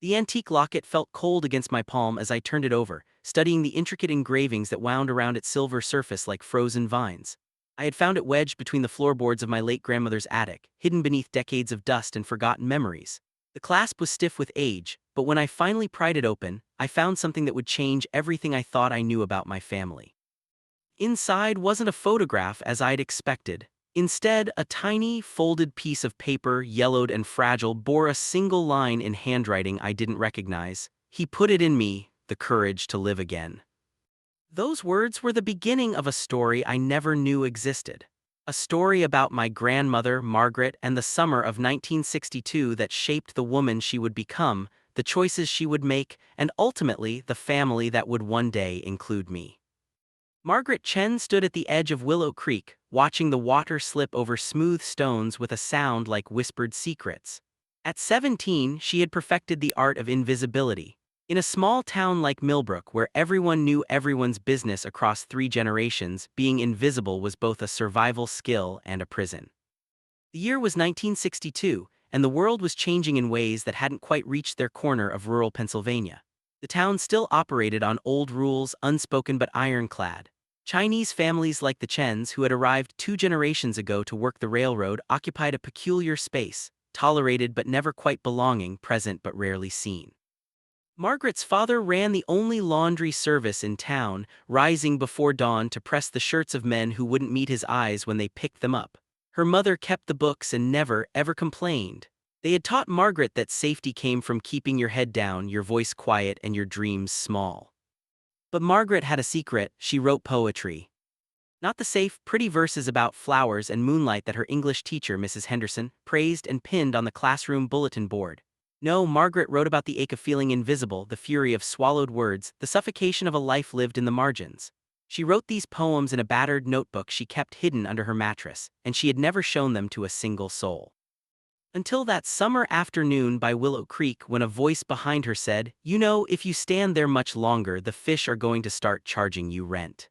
The antique locket felt cold against my palm as I turned it over, studying the intricate engravings that wound around its silver surface like frozen vines. I had found it wedged between the floorboards of my late grandmother's attic, hidden beneath decades of dust and forgotten memories. The clasp was stiff with age, but when I finally pried it open, I found something that would change everything I thought I knew about my family. Inside wasn't a photograph as I'd expected. Instead, a tiny, folded piece of paper, yellowed and fragile, bore a single line in handwriting I didn't recognize. "He put it in me, the courage to live again." Those words were the beginning of a story I never knew existed. A story about my grandmother, Margaret, and the summer of 1962 that shaped the woman she would become, the choices she would make, and ultimately the family that would one day include me. Margaret Chen stood at the edge of Willow Creek, watching the water slip over smooth stones with a sound like whispered secrets. At 17, she had perfected the art of invisibility. In a small town like Millbrook, where everyone knew everyone's business across 3 generations, being invisible was both a survival skill and a prison. The year was 1962, and the world was changing in ways that hadn't quite reached their corner of rural Pennsylvania. The town still operated on old rules, unspoken but ironclad. Chinese families like the Chens, who had arrived 2 generations ago to work the railroad, occupied a peculiar space, tolerated but never quite belonging, present but rarely seen. Margaret's father ran the only laundry service in town, rising before dawn to press the shirts of men who wouldn't meet his eyes when they picked them up. Her mother kept the books and never, ever complained. They had taught Margaret that safety came from keeping your head down, your voice quiet, and your dreams small. But Margaret had a secret: she wrote poetry. Not the safe, pretty verses about flowers and moonlight that her English teacher, Mrs. Henderson, praised and pinned on the classroom bulletin board. No, Margaret wrote about the ache of feeling invisible, the fury of swallowed words, the suffocation of a life lived in the margins. She wrote these poems in a battered notebook she kept hidden under her mattress, and she had never shown them to a single soul. Until that summer afternoon by Willow Creek, when a voice behind her said, "You know, if you stand there much longer, the fish are going to start charging you rent."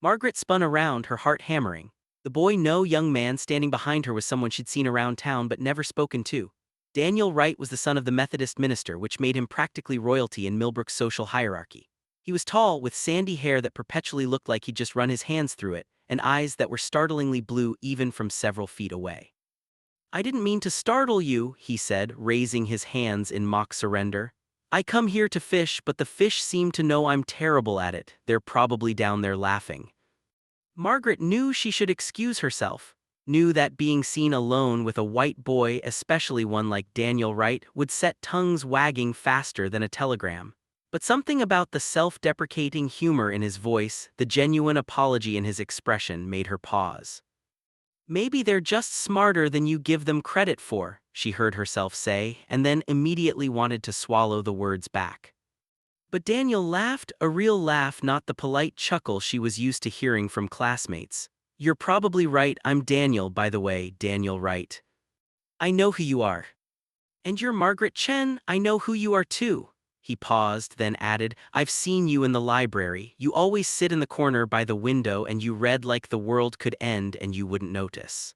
Margaret spun around, her heart hammering. The boy, no young man standing behind her, was someone she'd seen around town but never spoken to. Daniel Wright was the son of the Methodist minister, which made him practically royalty in Millbrook's social hierarchy. He was tall, with sandy hair that perpetually looked like he'd just run his hands through it, and eyes that were startlingly blue even from several feet away. "I didn't mean to startle you," he said, raising his hands in mock surrender. "I come here to fish, but the fish seem to know I'm terrible at it. They're probably down there laughing." Margaret knew she should excuse herself, knew that being seen alone with a white boy, especially one like Daniel Wright, would set tongues wagging faster than a telegram. But something about the self-deprecating humor in his voice, the genuine apology in his expression, made her pause. "Maybe they're just smarter than you give them credit for," she heard herself say, and then immediately wanted to swallow the words back. But Daniel laughed, a real laugh, not the polite chuckle she was used to hearing from classmates. "You're probably right. I'm Daniel, by the way, Daniel Wright. I know who you are. And you're Margaret Chen. I know who you are too." He paused, then added, "I've seen you in the library. You always sit in the corner by the window and you read like the world could end and you wouldn't notice."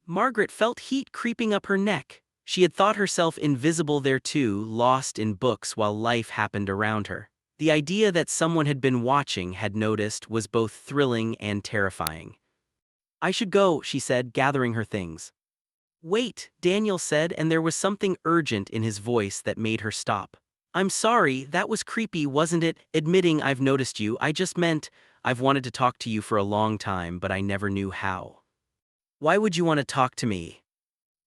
Margaret felt heat creeping up her neck. She had thought herself invisible there too, lost in books while life happened around her. The idea that someone had been watching, had noticed, was both thrilling and terrifying. "I should go," she said, gathering her things. "Wait," Daniel said, and there was something urgent in his voice that made her stop. "I'm sorry, that was creepy, wasn't it? Admitting I've noticed you. I just meant, I've wanted to talk to you for a long time, but I never knew how." "Why would you want to talk to me?"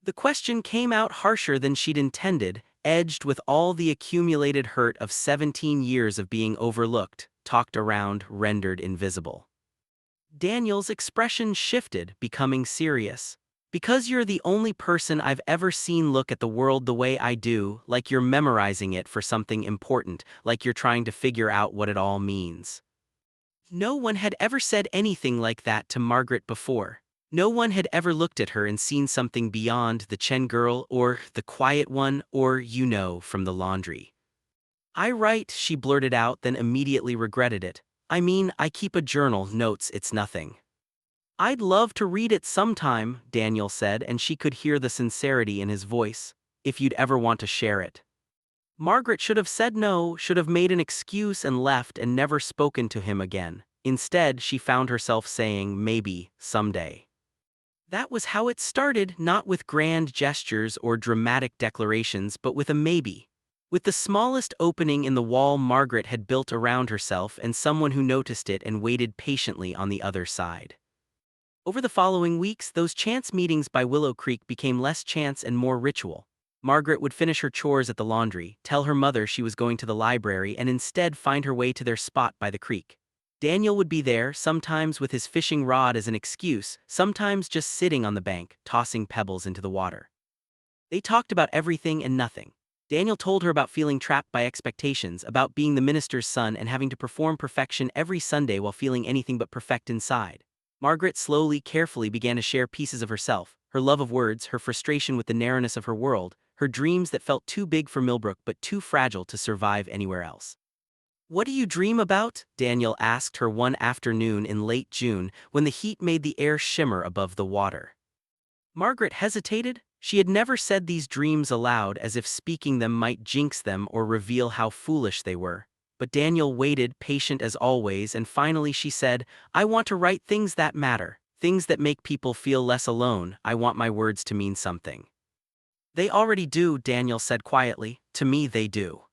The question came out harsher than she'd intended, edged with all the accumulated hurt of 17 years of being overlooked, talked around, rendered invisible. Daniel's expression shifted, becoming serious. "Because you're the only person I've ever seen look at the world the way I do, like you're memorizing it for something important, like you're trying to figure out what it all means." No one had ever said anything like that to Margaret before. No one had ever looked at her and seen something beyond the Chen girl, or the quiet one, or, from the laundry. "I write," she blurted out, then immediately regretted it. "I mean, I keep a journal, notes, it's nothing." "I'd love to read it sometime," Daniel said, and she could hear the sincerity in his voice. "If you'd ever want to share it." Margaret should have said no, should have made an excuse and left and never spoken to him again. Instead, she found herself saying, maybe, someday. That was how it started, not with grand gestures or dramatic declarations, but with a maybe. With the smallest opening in the wall Margaret had built around herself and someone who noticed it and waited patiently on the other side. Over the following weeks, those chance meetings by Willow Creek became less chance and more ritual. Margaret would finish her chores at the laundry, tell her mother she was going to the library, and instead find her way to their spot by the creek. Daniel would be there, sometimes with his fishing rod as an excuse, sometimes just sitting on the bank, tossing pebbles into the water. They talked about everything and nothing. Daniel told her about feeling trapped by expectations, about being the minister's son and having to perform perfection every Sunday while feeling anything but perfect inside. Margaret slowly, carefully began to share pieces of herself, her love of words, her frustration with the narrowness of her world, her dreams that felt too big for Millbrook but too fragile to survive anywhere else. "What do you dream about?" Daniel asked her one afternoon in late June when the heat made the air shimmer above the water. Margaret hesitated. She had never said these dreams aloud, as if speaking them might jinx them or reveal how foolish they were. But Daniel waited, patient as always, and finally she said, "I want to write things that matter, things that make people feel less alone. I want my words to mean something." "They already do," Daniel said quietly. "To me they do."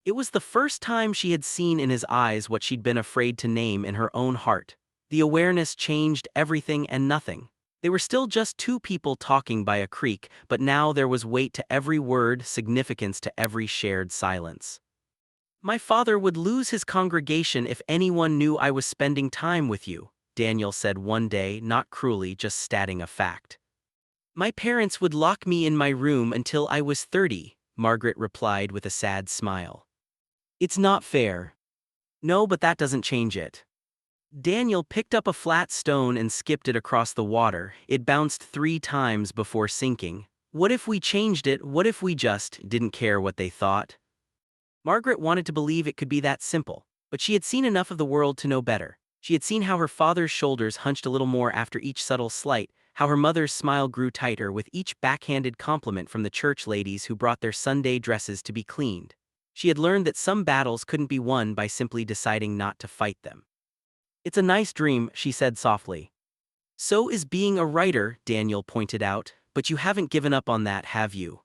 It was the first time she had seen in his eyes what she'd been afraid to name in her own heart. The awareness changed everything and nothing. They were still just two people talking by a creek, but now there was weight to every word, significance to every shared silence. "My father would lose his congregation if anyone knew I was spending time with you," Daniel said one day, not cruelly, just stating a fact. "My parents would lock me in my room until I was 30, Margaret replied with a sad smile. "It's not fair." "No, but that doesn't change it." Daniel picked up a flat stone and skipped it across the water. It bounced 3 times before sinking. "What if we changed it? What if we just didn't care what they thought?" Margaret wanted to believe it could be that simple, but she had seen enough of the world to know better. She had seen how her father's shoulders hunched a little more after each subtle slight, how her mother's smile grew tighter with each backhanded compliment from the church ladies who brought their Sunday dresses to be cleaned. She had learned that some battles couldn't be won by simply deciding not to fight them. "It's a nice dream," she said softly. "So is being a writer," Daniel pointed out, "but you haven't given up on that, have you?"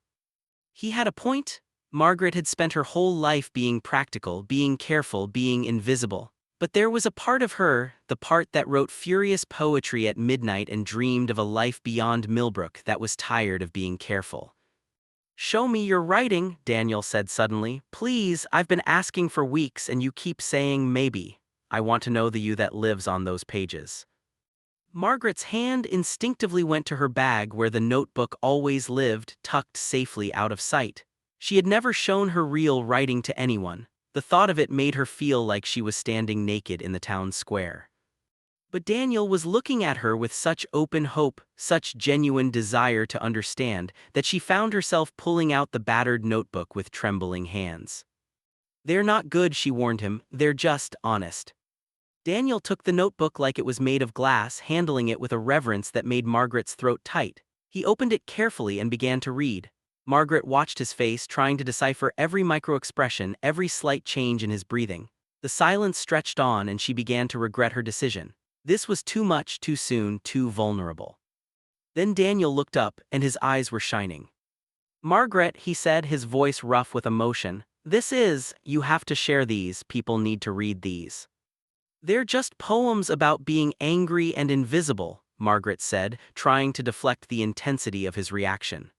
He had a point. Margaret had spent her whole life being practical, being careful, being invisible. But there was a part of her, the part that wrote furious poetry at midnight and dreamed of a life beyond Millbrook, that was tired of being careful. "Show me your writing," Daniel said suddenly. "Please, I've been asking for weeks and you keep saying maybe. I want to know the you that lives on those pages." Margaret's hand instinctively went to her bag where the notebook always lived, tucked safely out of sight. She had never shown her real writing to anyone. The thought of it made her feel like she was standing naked in the town square. But Daniel was looking at her with such open hope, such genuine desire to understand, that she found herself pulling out the battered notebook with trembling hands. "They're not good," she warned him. "They're just honest." Daniel took the notebook like it was made of glass, handling it with a reverence that made Margaret's throat tight. He opened it carefully and began to read. Margaret watched his face, trying to decipher every micro-expression, every slight change in his breathing. The silence stretched on and she began to regret her decision. This was too much, too soon, too vulnerable. Then Daniel looked up, and his eyes were shining. "Margaret," he said, his voice rough with emotion, you have to share these, people need to read these." "They're just poems about being angry and invisible," Margaret said, trying to deflect the intensity of his reaction.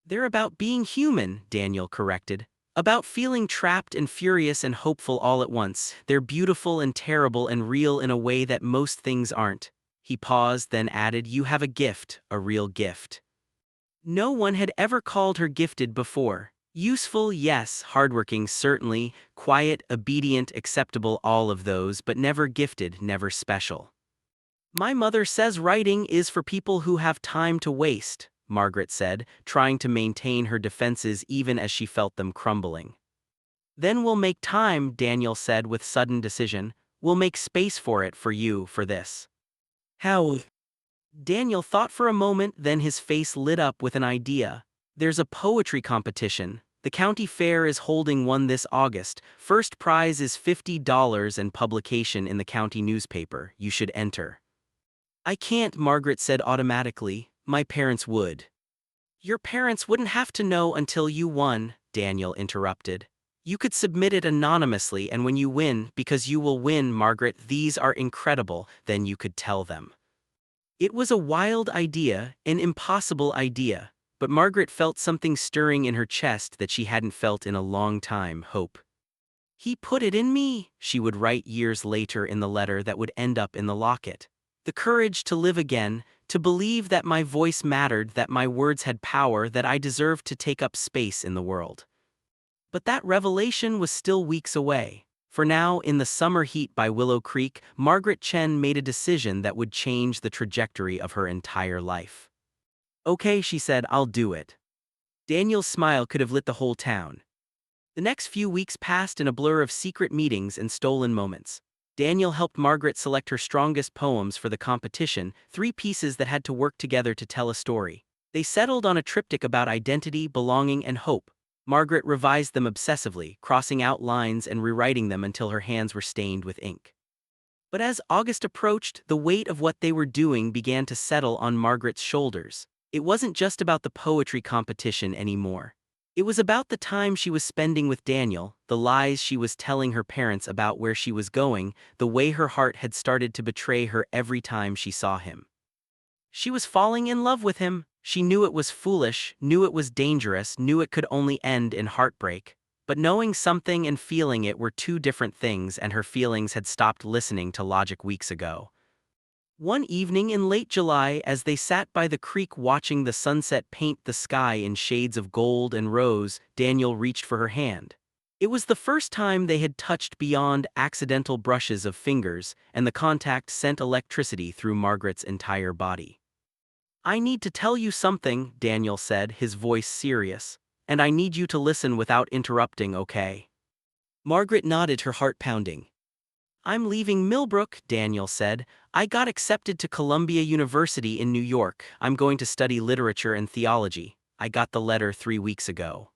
"They're about being human," Daniel corrected. "About feeling trapped and furious and hopeful all at once. They're beautiful and terrible and real in a way that most things aren't." He paused, then added, "You have a gift, a real gift." No one had ever called her gifted before. Useful, yes, hardworking, certainly, quiet, obedient, acceptable, all of those, but never gifted, never special. "My mother says writing is for people who have time to waste," Margaret said, trying to maintain her defenses even as she felt them crumbling. "Then we'll make time," Daniel said with sudden decision. "We'll make space for it, for you, for this." "How?" Daniel thought for a moment, then his face lit up with an idea. "There's a poetry competition. The county fair is holding one this August. First prize is $50 and publication in the county newspaper. You should enter." "I can't," Margaret said automatically. "My parents would." "Your parents wouldn't have to know until you won," Daniel interrupted. "You could submit it anonymously, and when you win, because you will win, Margaret, these are incredible, then you could tell them." It was a wild idea, an impossible idea, but Margaret felt something stirring in her chest that she hadn't felt in a long time: hope. "He put it in me," she would write years later in the letter that would end up in the locket. "The courage to live again, to believe that my voice mattered, that my words had power, that I deserved to take up space in the world." But that revelation was still weeks away. For now, in the summer heat by Willow Creek, Margaret Chen made a decision that would change the trajectory of her entire life. "Okay," she said, "I'll do it." Daniel's smile could have lit the whole town. The next few weeks passed in a blur of secret meetings and stolen moments. Daniel helped Margaret select her strongest poems for the competition, 3 pieces that had to work together to tell a story. They settled on a triptych about identity, belonging, and hope. Margaret revised them obsessively, crossing out lines and rewriting them until her hands were stained with ink. But as August approached, the weight of what they were doing began to settle on Margaret's shoulders. It wasn't just about the poetry competition anymore. It was about the time she was spending with Daniel, the lies she was telling her parents about where she was going, the way her heart had started to betray her every time she saw him. She was falling in love with him. She knew it was foolish, knew it was dangerous, knew it could only end in heartbreak. But knowing something and feeling it were 2 different things, and her feelings had stopped listening to logic weeks ago. One evening in late July, as they sat by the creek watching the sunset paint the sky in shades of gold and rose, Daniel reached for her hand. It was the first time they had touched beyond accidental brushes of fingers, and the contact sent electricity through Margaret's entire body. "I need to tell you something," Daniel said, his voice serious. "And I need you to listen without interrupting, okay?" Margaret nodded, her heart pounding. "I'm leaving Millbrook," Daniel said. "I got accepted to Columbia University in New York. I'm going to study literature and theology. I got the letter 3 weeks ago."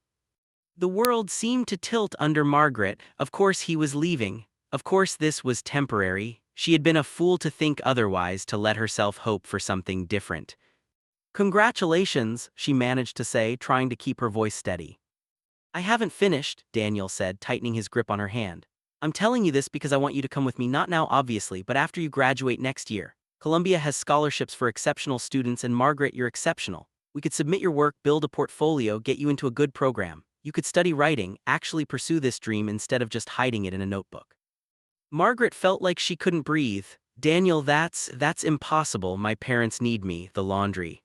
The world seemed to tilt under Margaret. Of course he was leaving. Of course this was temporary. She had been a fool to think otherwise, to let herself hope for something different. "Congratulations," she managed to say, trying to keep her voice steady. "I haven't finished," Daniel said, tightening his grip on her hand. "I'm telling you this because I want you to come with me, not now obviously, but after you graduate next year. Columbia has scholarships for exceptional students, and Margaret, you're exceptional. We could submit your work, build a portfolio, get you into a good program. You could study writing, actually pursue this dream instead of just hiding it in a notebook." Margaret felt like she couldn't breathe. "Daniel, that's impossible. My parents need me, the laundry."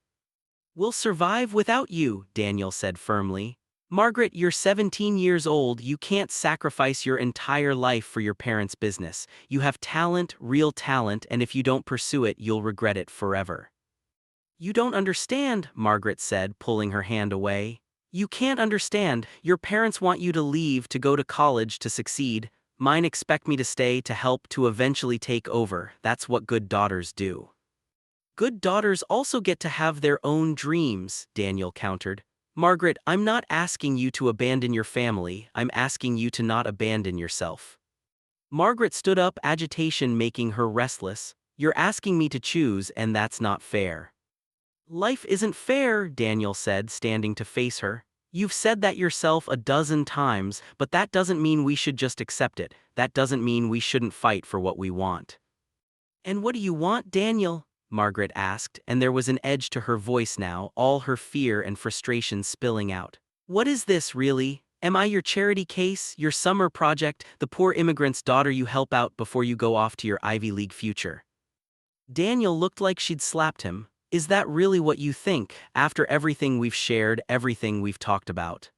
"We'll survive without you," Daniel said firmly. "Margaret, you're 17 years old. You can't sacrifice your entire life for your parents' business. You have talent, real talent, and if you don't pursue it, you'll regret it forever." "You don't understand," Margaret said, pulling her hand away. "You can't understand. Your parents want you to leave, to go to college, to succeed. Mine expect me to stay, to help, to eventually take over. That's what good daughters do." "Good daughters also get to have their own dreams," Daniel countered. "Margaret, I'm not asking you to abandon your family, I'm asking you to not abandon yourself." Margaret stood up, agitation making her restless. "You're asking me to choose, and that's not fair." "Life isn't fair," Daniel said, standing to face her. "You've said that yourself a dozen times, but that doesn't mean we should just accept it. That doesn't mean we shouldn't fight for what we want." "And what do you want, Daniel?" Margaret asked, and there was an edge to her voice now, all her fear and frustration spilling out. "What is this, really? Am I your charity case, your summer project, the poor immigrant's daughter you help out before you go off to your Ivy League future?" Daniel looked like she'd slapped him. "Is that really what you think, after everything we've shared, everything we've talked about?"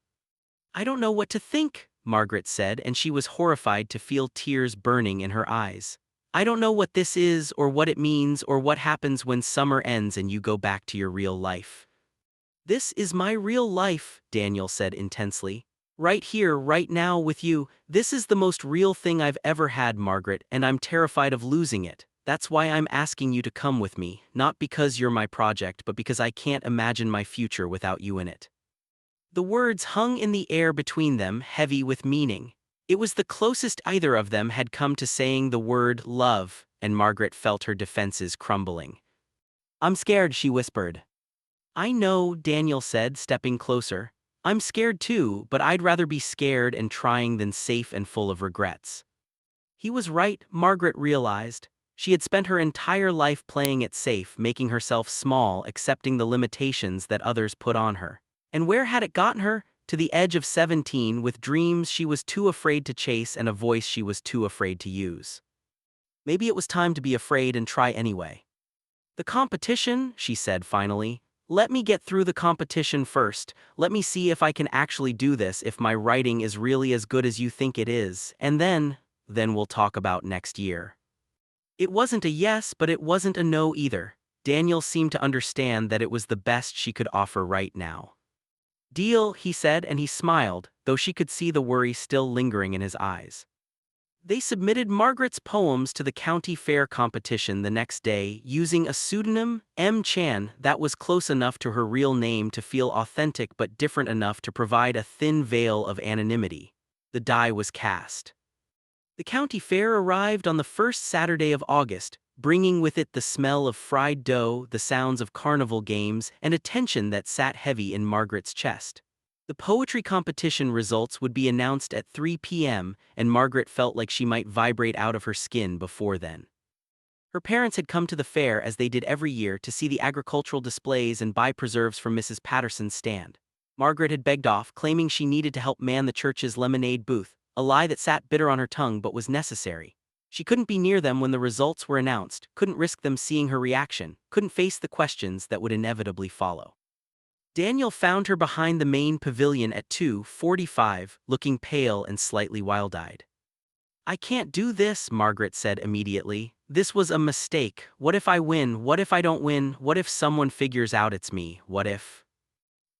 "I don't know what to think," Margaret said, and she was horrified to feel tears burning in her eyes. "I don't know what this is, or what it means, or what happens when summer ends and you go back to your real life." "This is my real life," Daniel said intensely. "Right here, right now with you. This is the most real thing I've ever had, Margaret, and I'm terrified of losing it. That's why I'm asking you to come with me, not because you're my project, but because I can't imagine my future without you in it." The words hung in the air between them, heavy with meaning. It was the closest either of them had come to saying the word love, and Margaret felt her defenses crumbling. "I'm scared," she whispered. "I know," Daniel said, stepping closer. "I'm scared too, but I'd rather be scared and trying than safe and full of regrets." He was right, Margaret realized. She had spent her entire life playing it safe, making herself small, accepting the limitations that others put on her. And where had it gotten her? To the edge of 17, with dreams she was too afraid to chase and a voice she was too afraid to use. Maybe it was time to be afraid and try anyway. "The competition," she said finally. "Let me get through the competition first. Let me see if I can actually do this, if my writing is really as good as you think it is, and then we'll talk about next year." It wasn't a yes, but it wasn't a no either. Daniel seemed to understand that it was the best she could offer right now. "Deal," he said, and he smiled, though she could see the worry still lingering in his eyes. They submitted Margaret's poems to the county fair competition the next day, using a pseudonym, M. Chan, that was close enough to her real name to feel authentic but different enough to provide a thin veil of anonymity. The die was cast. The county fair arrived on the first Saturday of August, bringing with it the smell of fried dough, the sounds of carnival games, and a tension that sat heavy in Margaret's chest. The poetry competition results would be announced at 3 p.m., and Margaret felt like she might vibrate out of her skin before then. Her parents had come to the fair as they did every year to see the agricultural displays and buy preserves from Mrs. Patterson's stand. Margaret had begged off, claiming she needed to help man the church's lemonade booth, a lie that sat bitter on her tongue but was necessary. She couldn't be near them when the results were announced, couldn't risk them seeing her reaction, couldn't face the questions that would inevitably follow. Daniel found her behind the main pavilion at 2:45, looking pale and slightly wild-eyed. "I can't do this," Margaret said immediately. "This was a mistake. What if I win? What if I don't win? What if someone figures out it's me? What if—"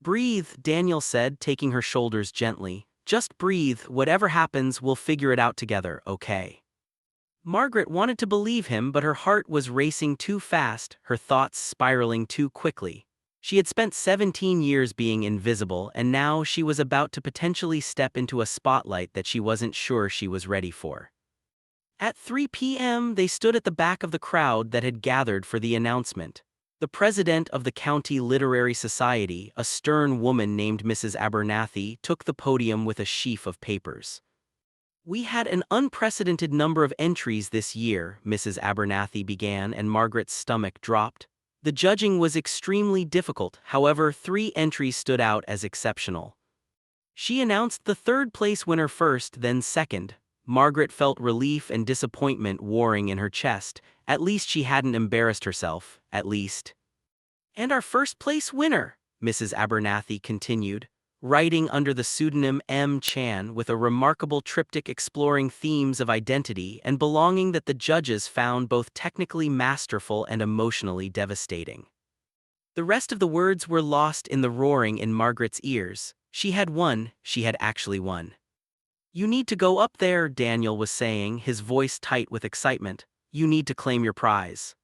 "Breathe," Daniel said, taking her shoulders gently. "Just breathe. Whatever happens, we'll figure it out together, okay?" Margaret wanted to believe him, but her heart was racing too fast, her thoughts spiraling too quickly. She had spent 17 years being invisible, and now she was about to potentially step into a spotlight that she wasn't sure she was ready for. At 3 p.m., they stood at the back of the crowd that had gathered for the announcement. The president of the County Literary Society, a stern woman named Mrs. Abernathy, took the podium with a sheaf of papers. "We had an unprecedented number of entries this year," Mrs. Abernathy began, and Margaret's stomach dropped. The judging was extremely difficult, however, 3 entries stood out as exceptional. She announced the third-place winner first, then second. Margaret felt relief and disappointment warring in her chest. At least she hadn't embarrassed herself, at least. "And our first-place winner," Mrs. Abernathy continued, writing under the pseudonym M. Chan, with a remarkable triptych exploring themes of identity and belonging that the judges found both technically masterful and emotionally devastating. The rest of the words were lost in the roaring in Margaret's ears. She had won, she had actually won. "You need to go up there," Daniel was saying, his voice tight with excitement. "You need to claim your prize."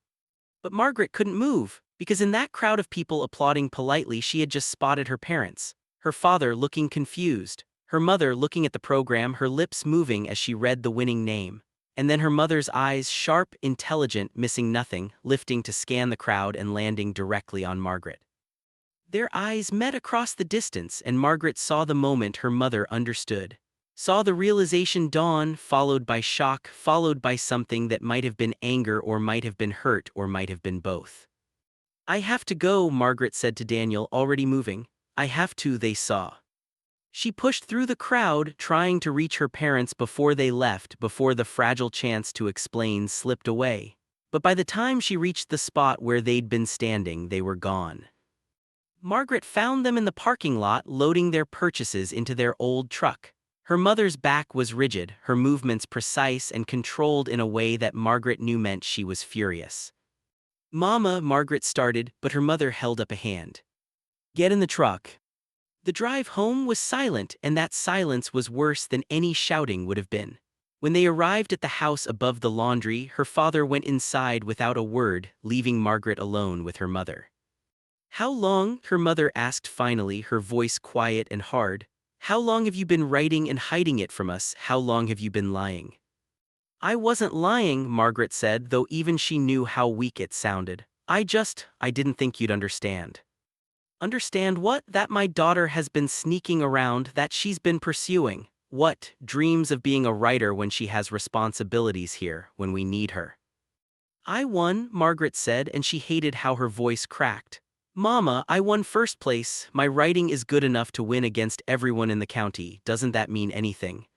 But Margaret couldn't move, because in that crowd of people applauding politely she had just spotted her parents. Her father looking confused, her mother looking at the program, her lips moving as she read the winning name. And then her mother's eyes, sharp, intelligent, missing nothing, lifting to scan the crowd and landing directly on Margaret. Their eyes met across the distance, and Margaret saw the moment her mother understood. Saw the realization dawn, followed by shock, followed by something that might have been anger or might have been hurt or might have been both. "I have to go," Margaret said to Daniel, already moving. "I have to," they saw. She pushed through the crowd, trying to reach her parents before they left, before the fragile chance to explain slipped away. But by the time she reached the spot where they'd been standing, they were gone. Margaret found them in the parking lot, loading their purchases into their old truck. Her mother's back was rigid, her movements precise and controlled in a way that Margaret knew meant she was furious. "Mama," Margaret started, but her mother held up a hand. "Get in the truck." The drive home was silent, and that silence was worse than any shouting would have been. When they arrived at the house above the laundry, her father went inside without a word, leaving Margaret alone with her mother. How long? Her mother asked finally, her voice quiet and hard. How long have you been writing and hiding it from us? How long have you been lying? I wasn't lying, Margaret said, though even she knew how weak it sounded. I didn't think you'd understand. Understand what? That my daughter has been sneaking around, that she's been pursuing. What? Dreams of being a writer when she has responsibilities here, when we need her. I won, Margaret said, and she hated how her voice cracked. Mama, I won first place. My writing is good enough to win against everyone in the county. Doesn't that mean anything?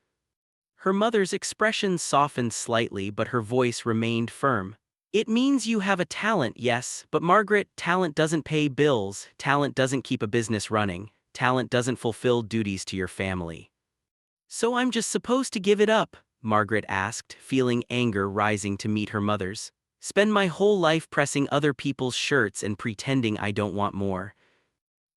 Her mother's expression softened slightly, but her voice remained firm. It means you have a talent, yes, but Margaret, talent doesn't pay bills, talent doesn't keep a business running, talent doesn't fulfill duties to your family. So I'm just supposed to give it up? Margaret asked, feeling anger rising to meet her mother's. Spend my whole life pressing other people's shirts and pretending I don't want more.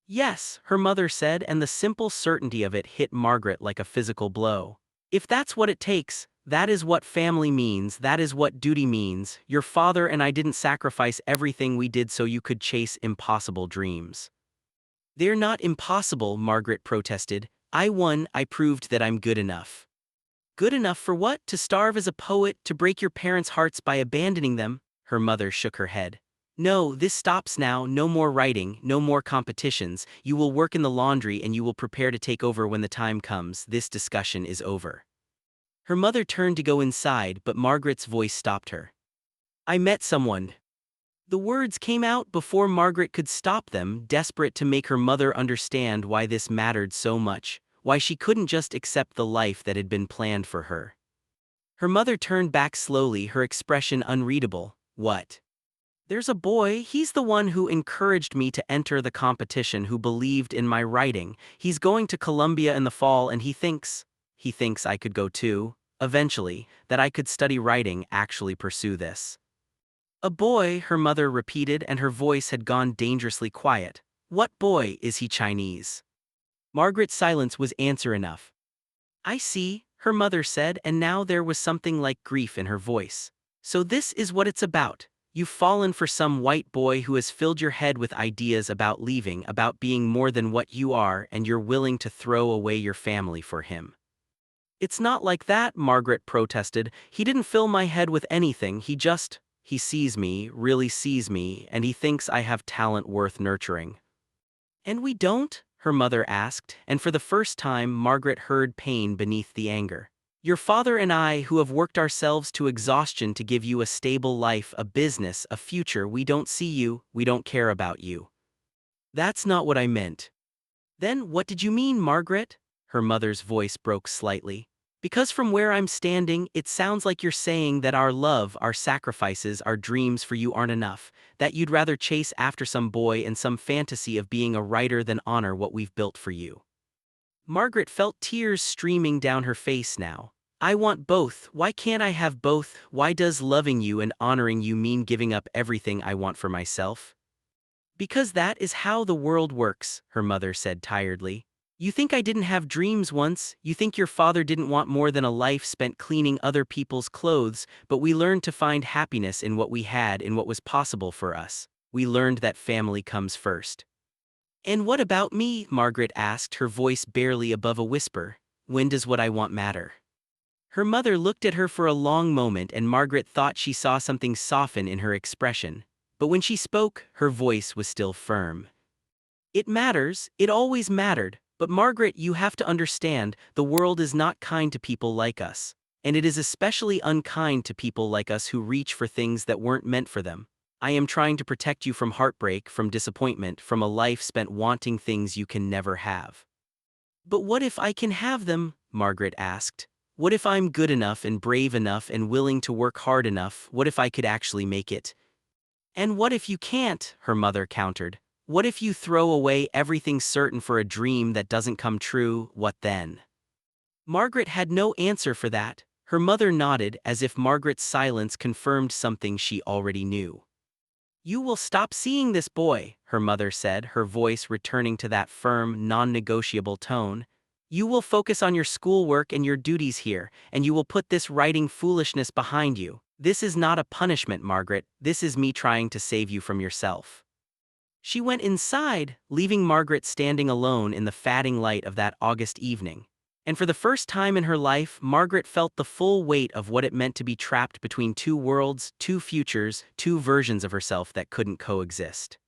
Yes, her mother said, and the simple certainty of it hit Margaret like a physical blow. If that's what it takes, that is what family means, that is what duty means. Your father and I didn't sacrifice everything we did so you could chase impossible dreams. They're not impossible, Margaret protested. I won, I proved that I'm good enough. Good enough for what? To starve as a poet, to break your parents' hearts by abandoning them? Her mother shook her head. No, this stops now, no more writing, no more competitions. You will work in the laundry and you will prepare to take over when the time comes. This discussion is over. Her mother turned to go inside, but Margaret's voice stopped her. I met someone. The words came out before Margaret could stop them, desperate to make her mother understand why this mattered so much, why she couldn't just accept the life that had been planned for her. Her mother turned back slowly, her expression unreadable. What? There's a boy, he's the one who encouraged me to enter the competition, who believed in my writing. He's going to Columbia in the fall and he thinks I could go too, eventually, that I could study writing, actually pursue this. A boy, her mother repeated, and her voice had gone dangerously quiet. What boy? Is he Chinese? Margaret's silence was answer enough. I see, her mother said, and now there was something like grief in her voice. So this is what it's about. You've fallen for some white boy who has filled your head with ideas about leaving, about being more than what you are, and you're willing to throw away your family for him. It's not like that, Margaret protested. He didn't fill my head with anything, he sees me, really sees me, and he thinks I have talent worth nurturing. And we don't? Her mother asked, and for the first time Margaret heard pain beneath the anger. Your father and I, who have worked ourselves to exhaustion to give you a stable life, a business, a future, we don't see you, we don't care about you. That's not what I meant. Then what did you mean, Margaret? Her mother's voice broke slightly. Because from where I'm standing, it sounds like you're saying that our love, our sacrifices, our dreams for you aren't enough, that you'd rather chase after some boy and some fantasy of being a writer than honor what we've built for you. Margaret felt tears streaming down her face now. I want both. Why can't I have both? Why does loving you and honoring you mean giving up everything I want for myself? Because that is how the world works, her mother said tiredly. You think I didn't have dreams once, you think your father didn't want more than a life spent cleaning other people's clothes, but we learned to find happiness in what we had, in what was possible for us. We learned that family comes first. And what about me? Margaret asked, her voice barely above a whisper. When does what I want matter? Her mother looked at her for a long moment, and Margaret thought she saw something soften in her expression. But when she spoke, her voice was still firm. It matters, it always mattered. But Margaret, you have to understand, the world is not kind to people like us. And it is especially unkind to people like us who reach for things that weren't meant for them. I am trying to protect you from heartbreak, from disappointment, from a life spent wanting things you can never have. But what if I can have them? Margaret asked. What if I'm good enough and brave enough and willing to work hard enough? What if I could actually make it? And what if you can't? Her mother countered. What if you throw away everything certain for a dream that doesn't come true? What then? Margaret had no answer for that. Her mother nodded, as if Margaret's silence confirmed something she already knew. You will stop seeing this boy, her mother said, her voice returning to that firm, non-negotiable tone. You will focus on your schoolwork and your duties here, and you will put this writing foolishness behind you. This is not a punishment, Margaret. This is me trying to save you from yourself. She went inside, leaving Margaret standing alone in the fading light of that August evening. And for the first time in her life, Margaret felt the full weight of what it meant to be trapped between two worlds, two futures, two versions of herself that couldn't coexist.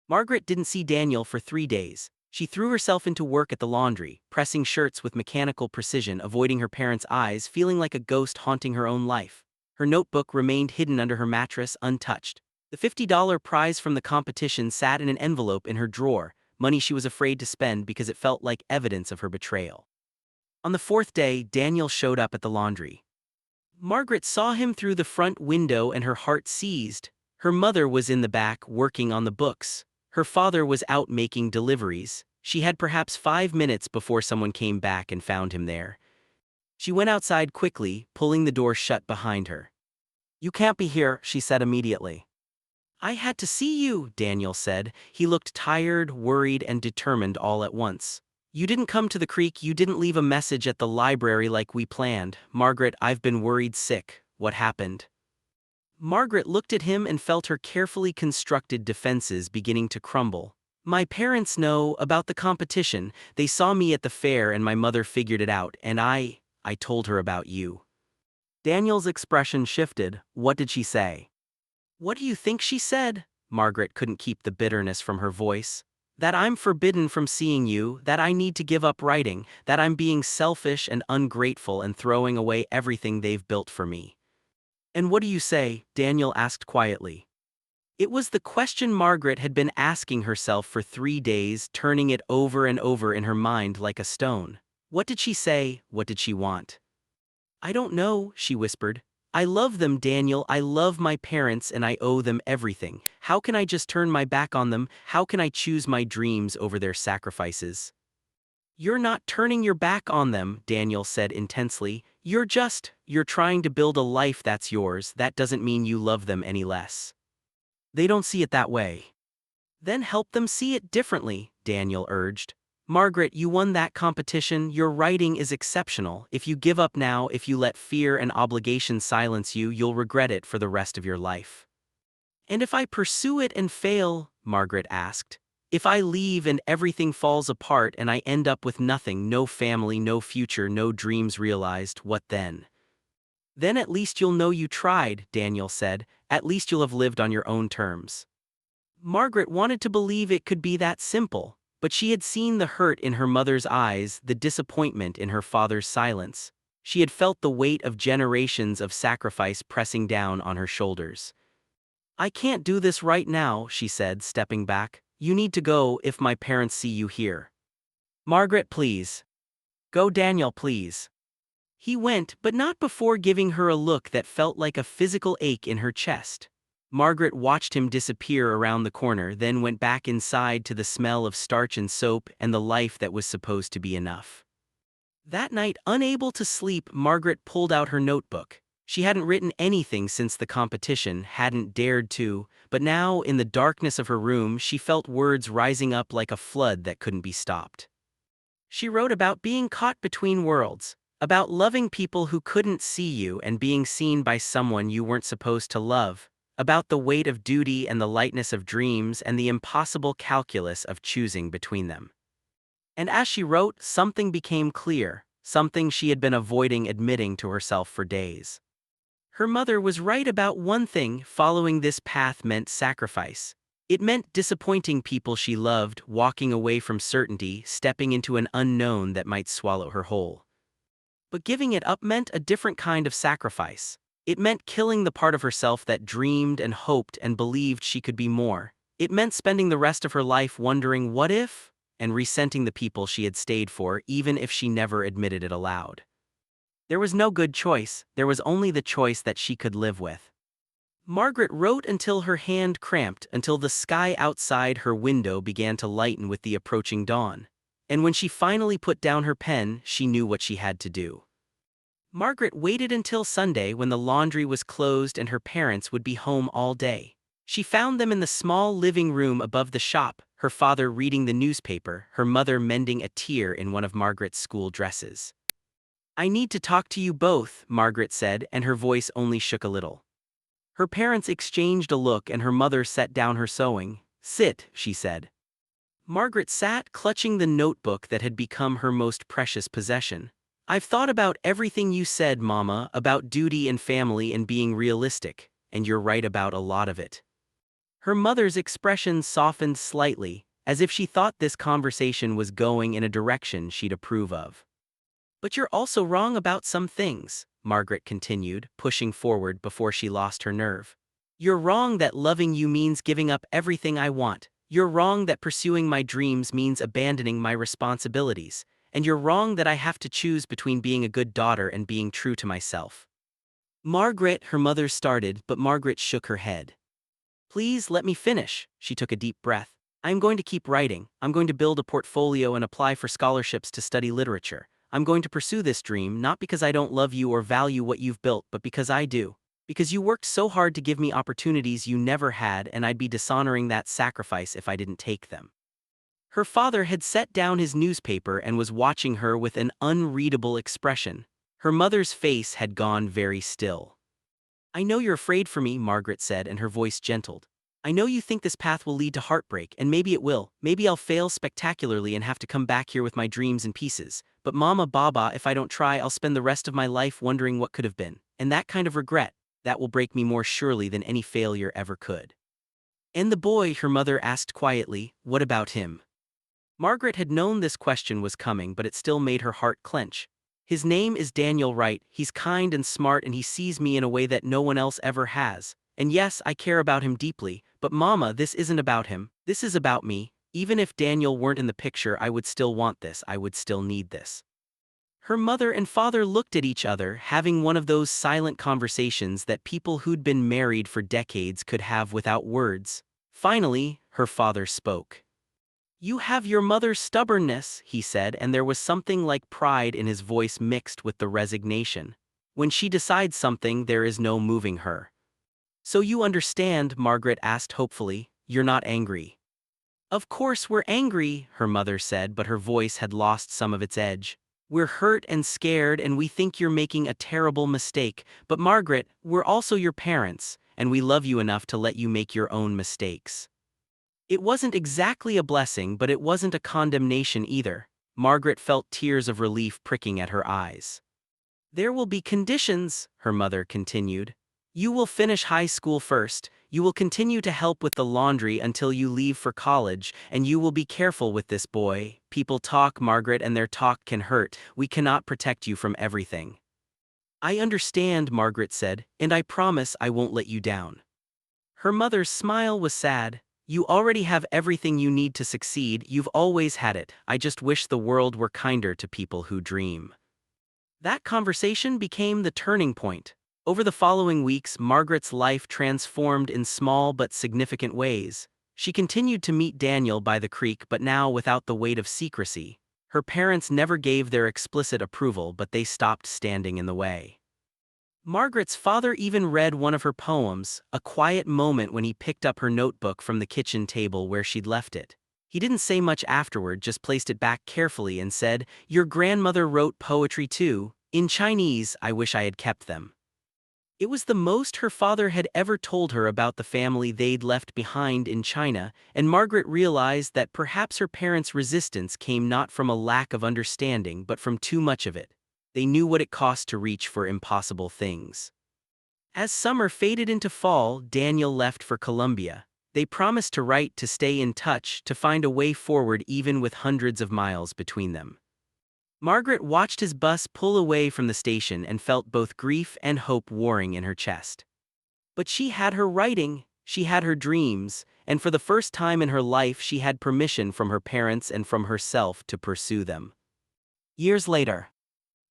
Margaret didn't see Daniel for 3 days. She threw herself into work at the laundry, pressing shirts with mechanical precision, avoiding her parents' eyes, feeling like a ghost haunting her own life. Her notebook remained hidden under her mattress, untouched. The $50 prize from the competition sat in an envelope in her drawer, money she was afraid to spend because it felt like evidence of her betrayal. On the fourth day, Daniel showed up at the laundry. Margaret saw him through the front window and her heart seized. Her mother was in the back working on the books. Her father was out making deliveries. She had perhaps 5 minutes before someone came back and found him there. She went outside quickly, pulling the door shut behind her. "You can't be here," she said immediately. "I had to see you," Daniel said. He looked tired, worried, and determined all at once. "You didn't come to the creek, you didn't leave a message at the library like we planned. Margaret, I've been worried sick. What happened?" Margaret looked at him and felt her carefully constructed defenses beginning to crumble. "My parents know about the competition. They saw me at the fair and my mother figured it out, and I told her about you." Daniel's expression shifted. "What did she say?" "What do you think she said?" Margaret couldn't keep the bitterness from her voice. "That I'm forbidden from seeing you, that I need to give up writing, that I'm being selfish and ungrateful and throwing away everything they've built for me." "And what do you say?" Daniel asked quietly. It was the question Margaret had been asking herself for 3 days, turning it over and over in her mind like a stone. What did she say? What did she want? "I don't know," she whispered. "I love them, Daniel. I love my parents and I owe them everything. How can I just turn my back on them? How can I choose my dreams over their sacrifices?" "You're not turning your back on them," Daniel said intensely. You're trying to build a life that's yours. That doesn't mean you love them any less." "They don't see it that way." "Then help them see it differently," Daniel urged. "Margaret, you won that competition. Your writing is exceptional. If you give up now, if you let fear and obligation silence you, you'll regret it for the rest of your life." "And if I pursue it and fail?" Margaret asked. "If I leave and everything falls apart and I end up with nothing, no family, no future, no dreams realized, what then?" "Then at least you'll know you tried," Daniel said. "At least you'll have lived on your own terms." Margaret wanted to believe it could be that simple, but she had seen the hurt in her mother's eyes, the disappointment in her father's silence. She had felt the weight of generations of sacrifice pressing down on her shoulders. "I can't do this right now," she said, stepping back. "You need to go if my parents see you here." "Margaret, please. Go, Daniel, please." He went, but not before giving her a look that felt like a physical ache in her chest. Margaret watched him disappear around the corner, then went back inside to the smell of starch and soap and the life that was supposed to be enough. That night, unable to sleep, Margaret pulled out her notebook. She hadn't written anything since the competition, hadn't dared to, but now, in the darkness of her room, she felt words rising up like a flood that couldn't be stopped. She wrote about being caught between worlds, about loving people who couldn't see you and being seen by someone you weren't supposed to love, about the weight of duty and the lightness of dreams and the impossible calculus of choosing between them. And as she wrote, something became clear, something she had been avoiding admitting to herself for days. Her mother was right about one thing: following this path meant sacrifice. It meant disappointing people she loved, walking away from certainty, stepping into an unknown that might swallow her whole. But giving it up meant a different kind of sacrifice. It meant killing the part of herself that dreamed and hoped and believed she could be more. It meant spending the rest of her life wondering what if, and resenting the people she had stayed for, even if she never admitted it aloud. There was no good choice, there was only the choice that she could live with. Margaret wrote until her hand cramped, until the sky outside her window began to lighten with the approaching dawn. And when she finally put down her pen, she knew what she had to do. Margaret waited until Sunday, when the laundry was closed and her parents would be home all day. She found them in the small living room above the shop, her father reading the newspaper, her mother mending a tear in one of Margaret's school dresses. "I need to talk to you both," Margaret said, and her voice only shook a little. Her parents exchanged a look and her mother set down her sewing. Sit, she said. Margaret sat, clutching the notebook that had become her most precious possession. I've thought about everything you said, Mama, about duty and family and being realistic, and you're right about a lot of it. Her mother's expression softened slightly, as if she thought this conversation was going in a direction she'd approve of. But you're also wrong about some things, Margaret continued, pushing forward before she lost her nerve. You're wrong that loving you means giving up everything I want. You're wrong that pursuing my dreams means abandoning my responsibilities. And you're wrong that I have to choose between being a good daughter and being true to myself. Margaret, her mother started, but Margaret shook her head. Please let me finish, she took a deep breath. I'm going to keep writing. I'm going to build a portfolio and apply for scholarships to study literature. I'm going to pursue this dream not because I don't love you or value what you've built, but because I do. Because you worked so hard to give me opportunities you never had, and I'd be dishonoring that sacrifice if I didn't take them. Her father had set down his newspaper and was watching her with an unreadable expression. Her mother's face had gone very still. I know you're afraid for me, Margaret said, and her voice gentled. I know you think this path will lead to heartbreak, and maybe it will. Maybe I'll fail spectacularly and have to come back here with my dreams in pieces. But Mama Baba, if I don't try, I'll spend the rest of my life wondering what could have been. And that kind of regret, that will break me more surely than any failure ever could. And the boy, her mother asked quietly, what about him? Margaret had known this question was coming, but it still made her heart clench. His name is Daniel Wright. He's kind and smart, and he sees me in a way that no one else ever has. And yes, I care about him deeply, but Mama, this isn't about him. This is about me. Even if Daniel weren't in the picture, I would still want this. I would still need this. Her mother and father looked at each other, having one of those silent conversations that people who'd been married for decades could have without words. Finally, her father spoke. You have your mother's stubbornness, he said, and there was something like pride in his voice mixed with the resignation. When she decides something, there is no moving her. So you understand, Margaret asked hopefully, you're not angry. Of course we're angry, her mother said, but her voice had lost some of its edge. We're hurt and scared, and we think you're making a terrible mistake. But Margaret, we're also your parents, and we love you enough to let you make your own mistakes. It wasn't exactly a blessing, but it wasn't a condemnation either. Margaret felt tears of relief pricking at her eyes. There will be conditions, her mother continued. You will finish high school first, you will continue to help with the laundry until you leave for college, and you will be careful with this boy. People talk, Margaret, and their talk can hurt. We cannot protect you from everything. I understand, Margaret said, and I promise I won't let you down. Her mother's smile was sad. You already have everything you need to succeed, you've always had it. I just wish the world were kinder to people who dream. That conversation became the turning point. Over the following weeks, Margaret's life transformed in small but significant ways. She continued to meet Daniel by the creek, but now without the weight of secrecy. Her parents never gave their explicit approval, but they stopped standing in the way. Margaret's father even read one of her poems, a quiet moment when he picked up her notebook from the kitchen table where she'd left it. He didn't say much afterward, just placed it back carefully and said, Your grandmother wrote poetry too. In Chinese, I wish I had kept them. It was the most her father had ever told her about the family they'd left behind in China, and Margaret realized that perhaps her parents' resistance came not from a lack of understanding but from too much of it. They knew what it cost to reach for impossible things. As summer faded into fall, Daniel left for Colombia. They promised to write, to stay in touch, to find a way forward even with hundreds of miles between them. Margaret watched his bus pull away from the station and felt both grief and hope warring in her chest. But she had her writing, she had her dreams, and for the first time in her life she had permission from her parents and from herself to pursue them. Years later.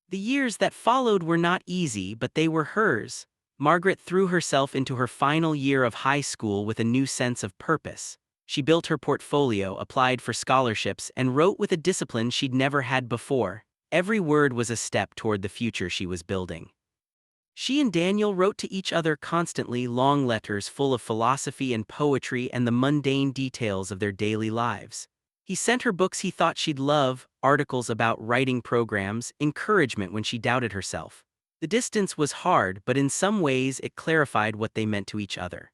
The years that followed were not easy, but they were hers. Margaret threw herself into her final year of high school with a new sense of purpose. She built her portfolio, applied for scholarships, and wrote with a discipline she'd never had before. Every word was a step toward the future she was building. She and Daniel wrote to each other constantly, long letters full of philosophy and poetry and the mundane details of their daily lives. He sent her books he thought she'd love, articles about writing programs, encouragement when she doubted herself. The distance was hard, but in some ways it clarified what they meant to each other.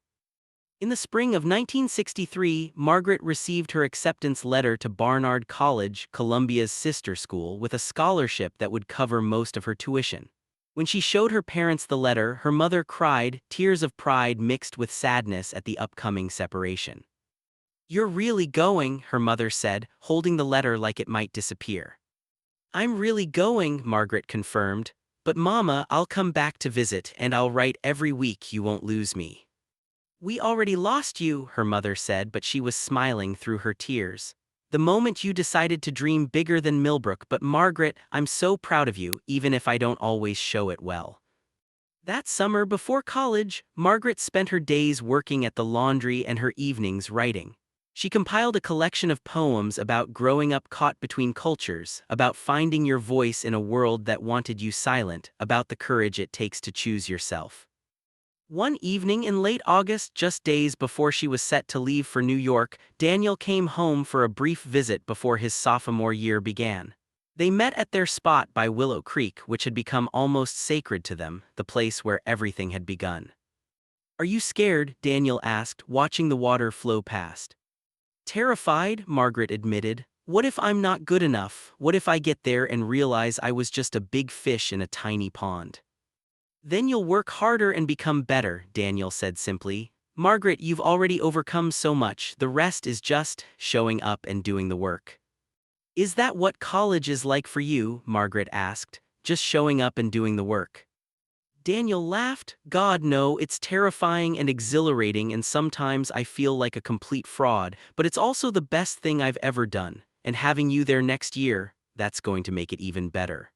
In the spring of 1963, Margaret received her acceptance letter to Barnard College, Columbia's sister school, with a scholarship that would cover most of her tuition. When she showed her parents the letter, her mother cried, tears of pride mixed with sadness at the upcoming separation. "You're really going," her mother said, holding the letter like it might disappear. "I'm really going," Margaret confirmed. "But Mama, I'll come back to visit and I'll write every week, you won't lose me." "We already lost you," her mother said, but she was smiling through her tears. "The moment you decided to dream bigger than Millbrook, but Margaret, I'm so proud of you, even if I don't always show it well." That summer before college, Margaret spent her days working at the laundry and her evenings writing. She compiled a collection of poems about growing up caught between cultures, about finding your voice in a world that wanted you silent, about the courage it takes to choose yourself. One evening in late August, just days before she was set to leave for New York, Daniel came home for a brief visit before his sophomore year began. They met at their spot by Willow Creek, which had become almost sacred to them, the place where everything had begun. "Are you scared?" Daniel asked, watching the water flow past. "Terrified," Margaret admitted. "What if I'm not good enough? What if I get there and realize I was just a big fish in a tiny pond?" "Then you'll work harder and become better," Daniel said simply. "Margaret, you've already overcome so much, the rest is just showing up and doing the work." "Is that what college is like for you?" Margaret asked. "Just showing up and doing the work?" Daniel laughed. "God, no, it's terrifying and exhilarating, and sometimes I feel like a complete fraud, but it's also the best thing I've ever done, and having you there next year, that's going to make it even better."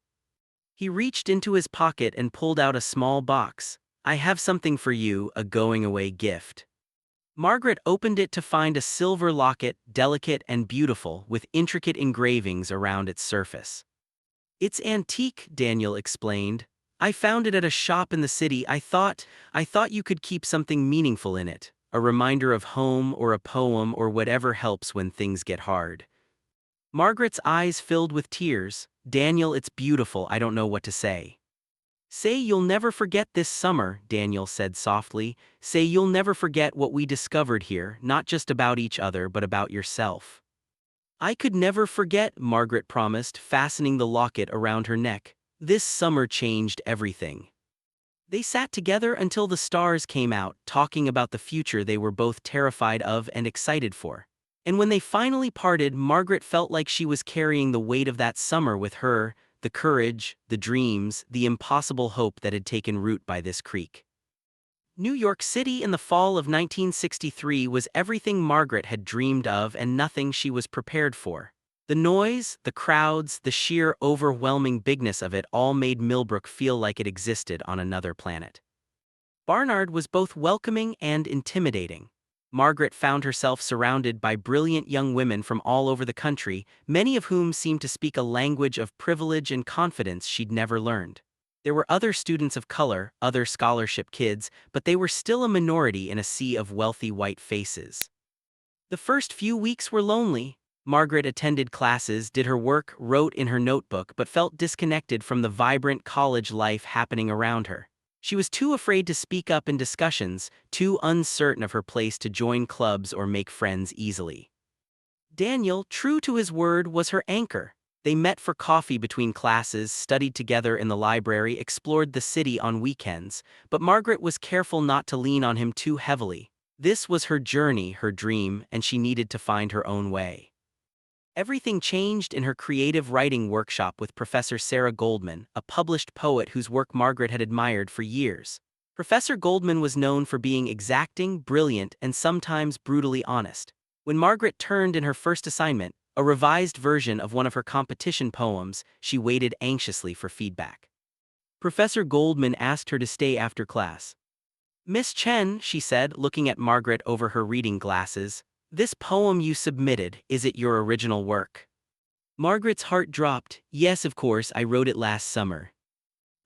He reached into his pocket and pulled out a small box. "I have something for you, a going-away gift." Margaret opened it to find a silver locket, delicate and beautiful, with intricate engravings around its surface. "It's antique," Daniel explained. "I found it at a shop in the city. I thought you could keep something meaningful in it, a reminder of home or a poem or whatever helps when things get hard." Margaret's eyes filled with tears. "Daniel, it's beautiful, I don't know what to say." "Say you'll never forget this summer," Daniel said softly. "Say you'll never forget what we discovered here, not just about each other but about yourself." "I could never forget," Margaret promised, fastening the locket around her neck. "This summer changed everything." They sat together until the stars came out, talking about the future they were both terrified of and excited for. And when they finally parted, Margaret felt like she was carrying the weight of that summer with her, the courage, the dreams, the impossible hope that had taken root by this creek. New York City in the fall of 1963 was everything Margaret had dreamed of and nothing she was prepared for. The noise, the crowds, the sheer overwhelming bigness of it all made Millbrook feel like it existed on another planet. Barnard was both welcoming and intimidating. Margaret found herself surrounded by brilliant young women from all over the country, many of whom seemed to speak a language of privilege and confidence she'd never learned. There were other students of color, other scholarship kids, but they were still a minority in a sea of wealthy white faces. The first few weeks were lonely. Margaret attended classes, did her work, wrote in her notebook, but felt disconnected from the vibrant college life happening around her. She was too afraid to speak up in discussions, too uncertain of her place to join clubs or make friends easily. Daniel, true to his word, was her anchor. They met for coffee between classes, studied together in the library, explored the city on weekends, but Margaret was careful not to lean on him too heavily. This was her journey, her dream, and she needed to find her own way. Everything changed in her creative writing workshop with Professor Sarah Goldman, a published poet whose work Margaret had admired for years. Professor Goldman was known for being exacting, brilliant, and sometimes brutally honest. When Margaret turned in her first assignment, a revised version of one of her competition poems, she waited anxiously for feedback. Professor Goldman asked her to stay after class. "Miss Chen," she said, looking at Margaret over her reading glasses, "this poem you submitted, is it your original work?" Margaret's heart dropped. "Yes, of course, I wrote it last summer."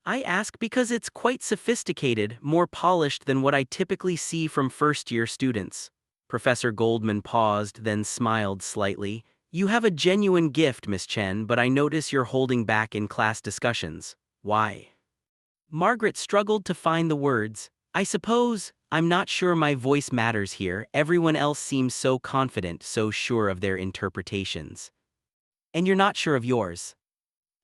"I ask because it's quite sophisticated, more polished than what I typically see from first-year students." Professor Goldman paused, then smiled slightly. "You have a genuine gift, Miss Chen, but I notice you're holding back in class discussions. Why?" Margaret struggled to find the words. I suppose, I'm not sure my voice matters here. Everyone else seems so confident, so sure of their interpretations. And you're not sure of yours.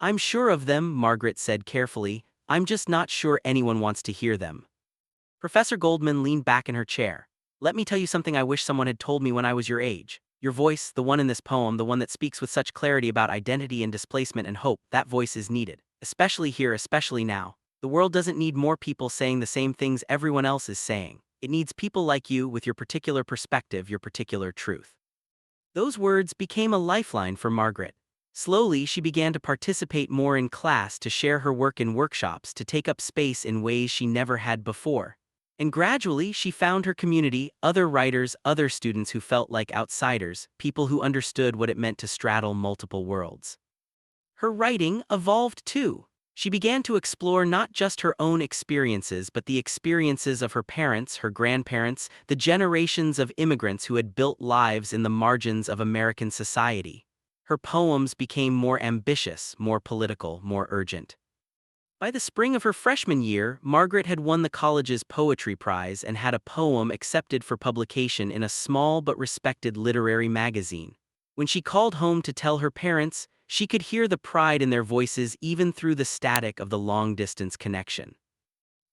I'm sure of them, Margaret said carefully. I'm just not sure anyone wants to hear them. Professor Goldman leaned back in her chair. Let me tell you something I wish someone had told me when I was your age. Your voice, the one in this poem, the one that speaks with such clarity about identity and displacement and hope, that voice is needed. Especially here, especially now. The world doesn't need more people saying the same things everyone else is saying. It needs people like you with your particular perspective, your particular truth. Those words became a lifeline for Margaret. Slowly, she began to participate more in class, to share her work in workshops, to take up space in ways she never had before. And gradually, she found her community, other writers, other students who felt like outsiders, people who understood what it meant to straddle multiple worlds. Her writing evolved too. She began to explore not just her own experiences but the experiences of her parents, her grandparents, the generations of immigrants who had built lives in the margins of American society. Her poems became more ambitious, more political, more urgent. By the spring of her freshman year, Margaret had won the college's poetry prize and had a poem accepted for publication in a small but respected literary magazine. When she called home to tell her parents, she could hear the pride in their voices even through the static of the long-distance connection.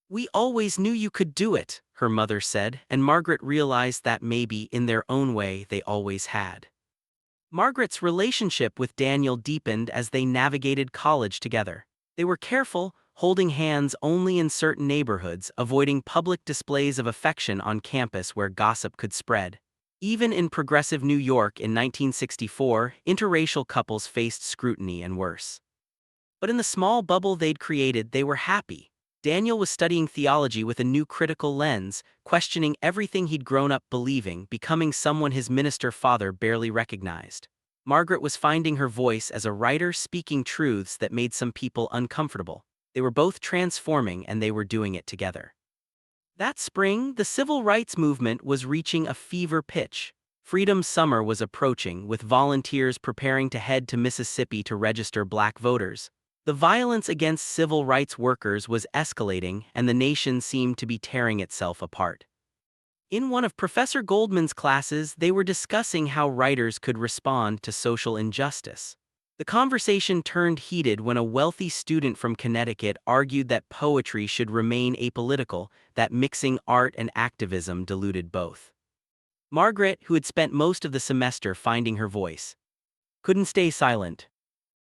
"We always knew you could do it," her mother said, and Margaret realized that maybe, in their own way, they always had. Margaret's relationship with Daniel deepened as they navigated college together. They were careful, holding hands only in certain neighborhoods, avoiding public displays of affection on campus where gossip could spread. Even in progressive New York in 1964, interracial couples faced scrutiny and worse. But in the small bubble they'd created, they were happy. Daniel was studying theology with a new critical lens, questioning everything he'd grown up believing, becoming someone his minister father barely recognized. Margaret was finding her voice as a writer, speaking truths that made some people uncomfortable. They were both transforming, and they were doing it together. That spring, the civil rights movement was reaching a fever pitch. Freedom Summer was approaching, with volunteers preparing to head to Mississippi to register black voters. The violence against civil rights workers was escalating, and the nation seemed to be tearing itself apart. In one of Professor Goldman's classes, they were discussing how writers could respond to social injustice. The conversation turned heated when a wealthy student from Connecticut argued that poetry should remain apolitical, that mixing art and activism diluted both. Margaret, who had spent most of the semester finding her voice, couldn't stay silent.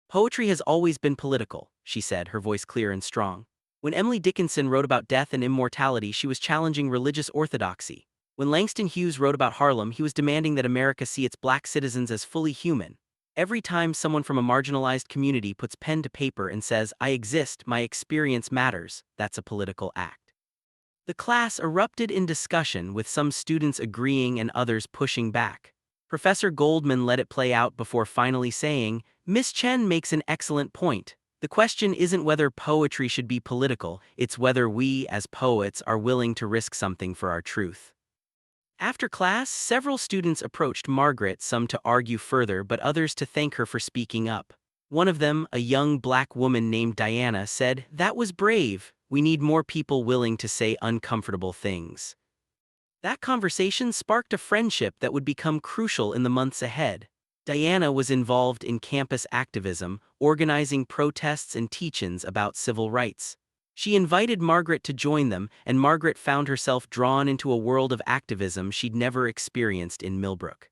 "Poetry has always been political," she said, her voice clear and strong. When Emily Dickinson wrote about death and immortality, she was challenging religious orthodoxy. When Langston Hughes wrote about Harlem, he was demanding that America see its black citizens as fully human. Every time someone from a marginalized community puts pen to paper and says, "I exist, my experience matters," that's a political act. The class erupted in discussion, with some students agreeing and others pushing back. Professor Goldman let it play out before finally saying, "Miss Chen makes an excellent point. The question isn't whether poetry should be political, it's whether we, as poets, are willing to risk something for our truth." After class, several students approached Margaret, some to argue further but others to thank her for speaking up. One of them, a young black woman named Diana, said, "That was brave. We need more people willing to say uncomfortable things." That conversation sparked a friendship that would become crucial in the months ahead. Diana was involved in campus activism, organizing protests and teach-ins about civil rights. She invited Margaret to join them, and Margaret found herself drawn into a world of activism she'd never experienced in Millbrook.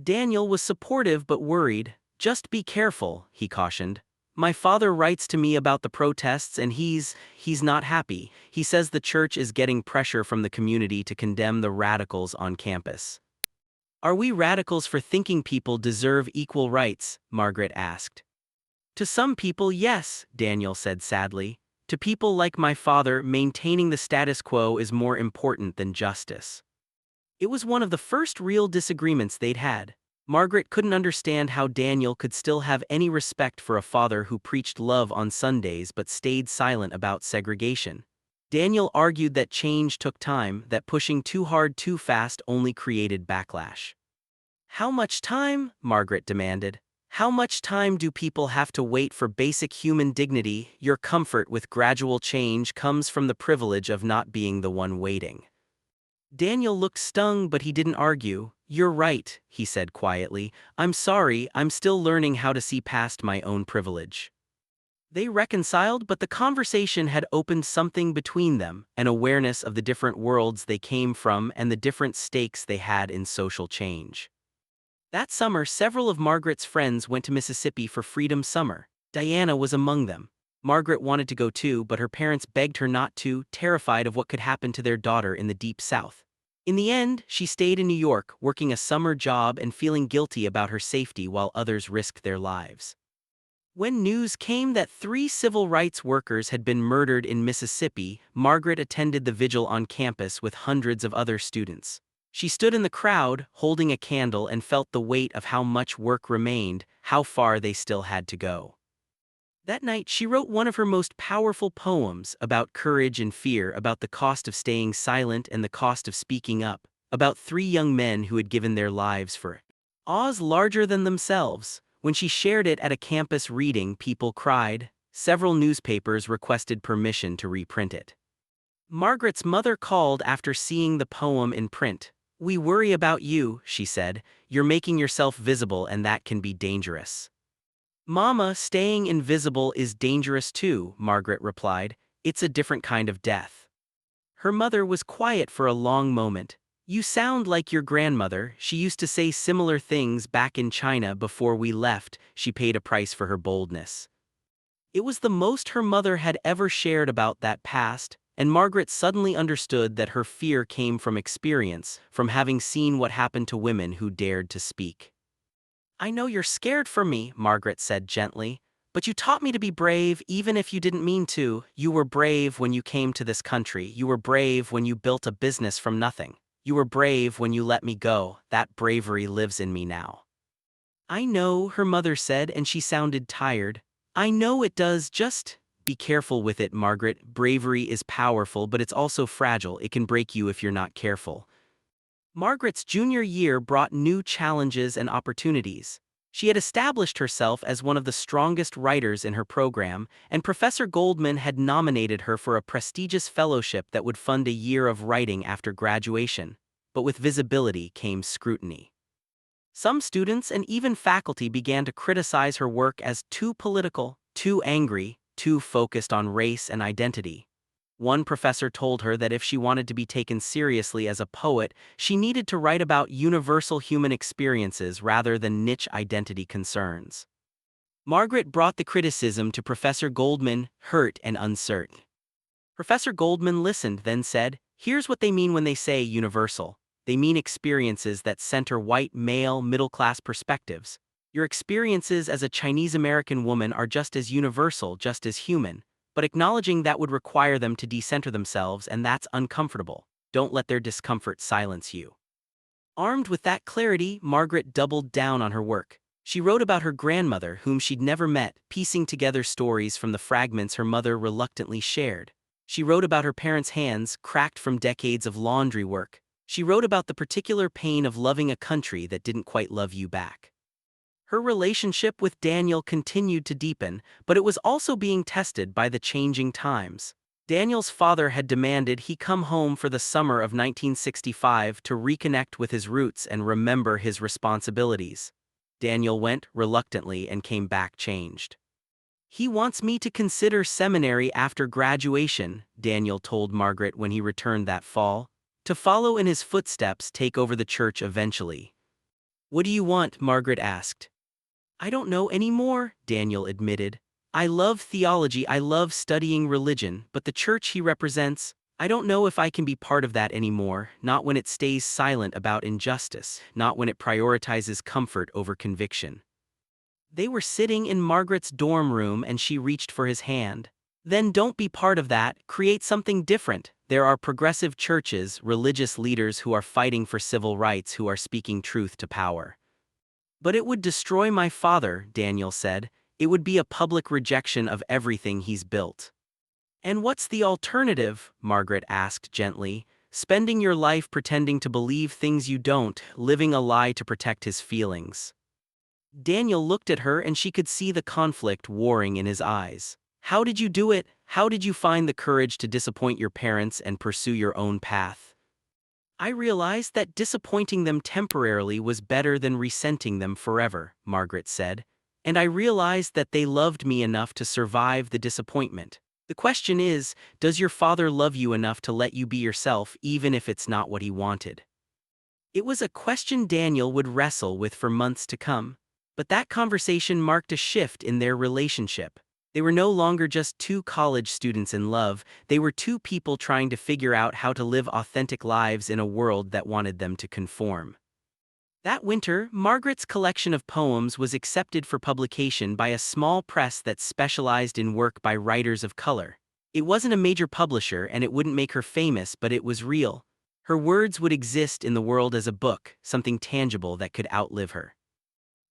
Daniel was supportive but worried. "Just be careful," he cautioned. "My father writes to me about the protests and he's not happy. He says the church is getting pressure from the community to condemn the radicals on campus." "Are we radicals for thinking people deserve equal rights?" Margaret asked. "To some people, yes," Daniel said sadly. "To people like my father, maintaining the status quo is more important than justice." It was one of the first real disagreements they'd had. Margaret couldn't understand how Daniel could still have any respect for a father who preached love on Sundays but stayed silent about segregation. Daniel argued that change took time, that pushing too hard too fast only created backlash. "How much time?" Margaret demanded. How much time do people have to wait for basic human dignity? Your comfort with gradual change comes from the privilege of not being the one waiting. Daniel looked stung, but he didn't argue. You're right, he said quietly. I'm sorry, I'm still learning how to see past my own privilege. They reconciled, but the conversation had opened something between them, an awareness of the different worlds they came from and the different stakes they had in social change. That summer, several of Margaret's friends went to Mississippi for Freedom Summer. Diana was among them. Margaret wanted to go too, but her parents begged her not to, terrified of what could happen to their daughter in the Deep South. In the end, she stayed in New York, working a summer job and feeling guilty about her safety while others risked their lives. When news came that 3 civil rights workers had been murdered in Mississippi, Margaret attended the vigil on campus with hundreds of other students. She stood in the crowd, holding a candle, and felt the weight of how much work remained, how far they still had to go. That night, she wrote one of her most powerful poems about courage and fear, about the cost of staying silent and the cost of speaking up, about 3 young men who had given their lives for a cause larger than themselves. When she shared it at a campus reading, people cried. Several newspapers requested permission to reprint it. Margaret's mother called after seeing the poem in print. We worry about you, she said. You're making yourself visible, and that can be dangerous. Mama, staying invisible is dangerous too, Margaret replied. It's a different kind of death. Her mother was quiet for a long moment. You sound like your grandmother. She used to say similar things back in China before we left. She paid a price for her boldness. It was the most her mother had ever shared about that past, and Margaret suddenly understood that her fear came from experience, from having seen what happened to women who dared to speak. I know you're scared for me, Margaret said gently, but you taught me to be brave even if you didn't mean to. You were brave when you came to this country. You were brave when you built a business from nothing. You were brave when you let me go. That bravery lives in me now. I know, her mother said, and she sounded tired. I know it does, just be careful with it, Margaret. Bravery is powerful, but it's also fragile. It can break you if you're not careful. Margaret's junior year brought new challenges and opportunities. She had established herself as one of the strongest writers in her program, and Professor Goldman had nominated her for a prestigious fellowship that would fund a year of writing after graduation. But with visibility came scrutiny. Some students and even faculty began to criticize her work as too political, too angry, too focused on race and identity. One professor told her that if she wanted to be taken seriously as a poet, she needed to write about universal human experiences rather than niche identity concerns. Margaret brought the criticism to Professor Goldman, hurt and uncertain. Professor Goldman listened, then said, "Here's what they mean when they say universal. They mean experiences that center white, male, middle-class perspectives. Your experiences as a Chinese-American woman are just as universal, just as human. But acknowledging that would require them to decenter themselves, and that's uncomfortable. Don't let their discomfort silence you." Armed with that clarity, Margaret doubled down on her work. She wrote about her grandmother, whom she'd never met, piecing together stories from the fragments her mother reluctantly shared. She wrote about her parents' hands, cracked from decades of laundry work. She wrote about the particular pain of loving a country that didn't quite love you back. Her relationship with Daniel continued to deepen, but it was also being tested by the changing times. Daniel's father had demanded he come home for the summer of 1965 to reconnect with his roots and remember his responsibilities. Daniel went reluctantly and came back changed. He wants me to consider seminary after graduation, Daniel told Margaret when he returned that fall. To follow in his footsteps, take over the church eventually. What do you want? Margaret asked. I don't know anymore, Daniel admitted. I love theology, I love studying religion, but the church he represents, I don't know if I can be part of that anymore, not when it stays silent about injustice, not when it prioritizes comfort over conviction. They were sitting in Margaret's dorm room and she reached for his hand. Then don't be part of that, create something different. There are progressive churches, religious leaders who are fighting for civil rights, who are speaking truth to power. But it would destroy my father, Daniel said. It would be a public rejection of everything he's built. And what's the alternative? Margaret asked gently. Spending your life pretending to believe things you don't, living a lie to protect his feelings. Daniel looked at her and she could see the conflict warring in his eyes. How did you do it? How did you find the courage to disappoint your parents and pursue your own path? I realized that disappointing them temporarily was better than resenting them forever, Margaret said. And I realized that they loved me enough to survive the disappointment. The question is, does your father love you enough to let you be yourself even if it's not what he wanted? It was a question Daniel would wrestle with for months to come. But that conversation marked a shift in their relationship. They were no longer just two college students in love, they were two people trying to figure out how to live authentic lives in a world that wanted them to conform. That winter, Margaret's collection of poems was accepted for publication by a small press that specialized in work by writers of color. It wasn't a major publisher and it wouldn't make her famous, but it was real. Her words would exist in the world as a book, something tangible that could outlive her.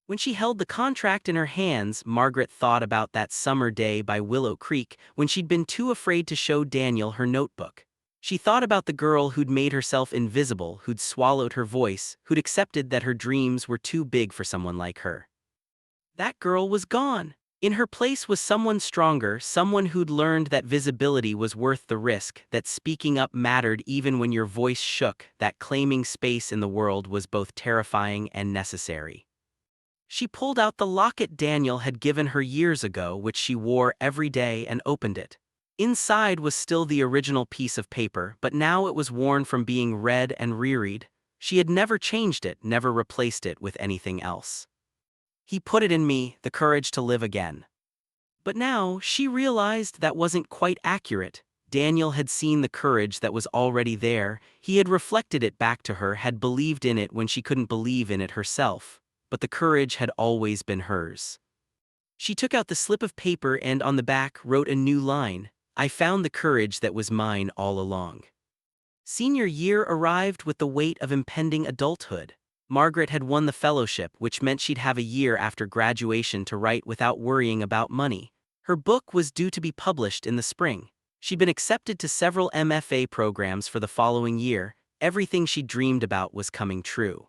When she held the contract in her hands, Margaret thought about that summer day by Willow Creek when she'd been too afraid to show Daniel her notebook. She thought about the girl who'd made herself invisible, who'd swallowed her voice, who'd accepted that her dreams were too big for someone like her. That girl was gone. In her place was someone stronger, someone who'd learned that visibility was worth the risk, that speaking up mattered even when your voice shook, that claiming space in the world was both terrifying and necessary. She pulled out the locket Daniel had given her years ago, which she wore every day, and opened it. Inside was still the original piece of paper, but now it was worn from being read and reread. She had never changed it, never replaced it with anything else. He put it in me, the courage to live again. But now, she realized that wasn't quite accurate. Daniel had seen the courage that was already there, he had reflected it back to her, had believed in it when she couldn't believe in it herself. But the courage had always been hers. She took out the slip of paper and on the back wrote a new line, "I found the courage that was mine all along." Senior year arrived with the weight of impending adulthood. Margaret had won the fellowship, which meant she'd have a year after graduation to write without worrying about money. Her book was due to be published in the spring. She'd been accepted to several MFA programs for the following year. Everything she dreamed about was coming true.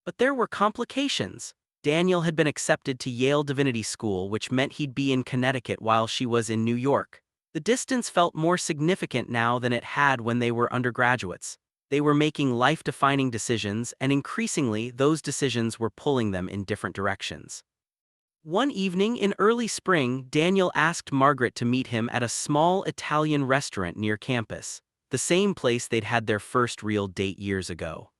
But there were complications. Daniel had been accepted to Yale Divinity School, which meant he'd be in Connecticut while she was in New York. The distance felt more significant now than it had when they were undergraduates. They were making life-defining decisions, and increasingly, those decisions were pulling them in different directions. One evening in early spring, Daniel asked Margaret to meet him at a small Italian restaurant near campus, the same place they'd had their first real date years ago.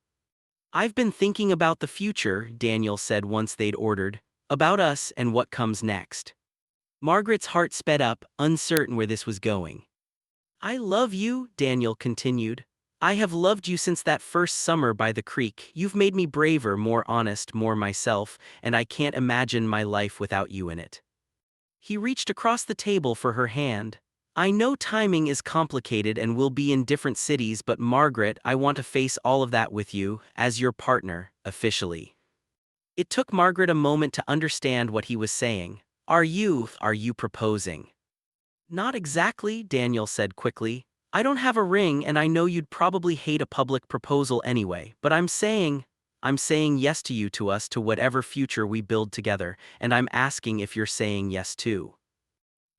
"I've been thinking about the future," Daniel said once they'd ordered, "about us and what comes next." Margaret's heart sped up, uncertain where this was going. "I love you," Daniel continued. "I have loved you since that first summer by the creek. You've made me braver, more honest, more myself, and I can't imagine my life without you in it." He reached across the table for her hand. "I know timing is complicated and we'll be in different cities, but Margaret, I want to face all of that with you, as your partner, officially." It took Margaret a moment to understand what he was saying. Are you proposing?" "Not exactly," Daniel said quickly. "I don't have a ring and I know you'd probably hate a public proposal anyway, but I'm saying yes to you, to us, to whatever future we build together, and I'm asking if you're saying yes too."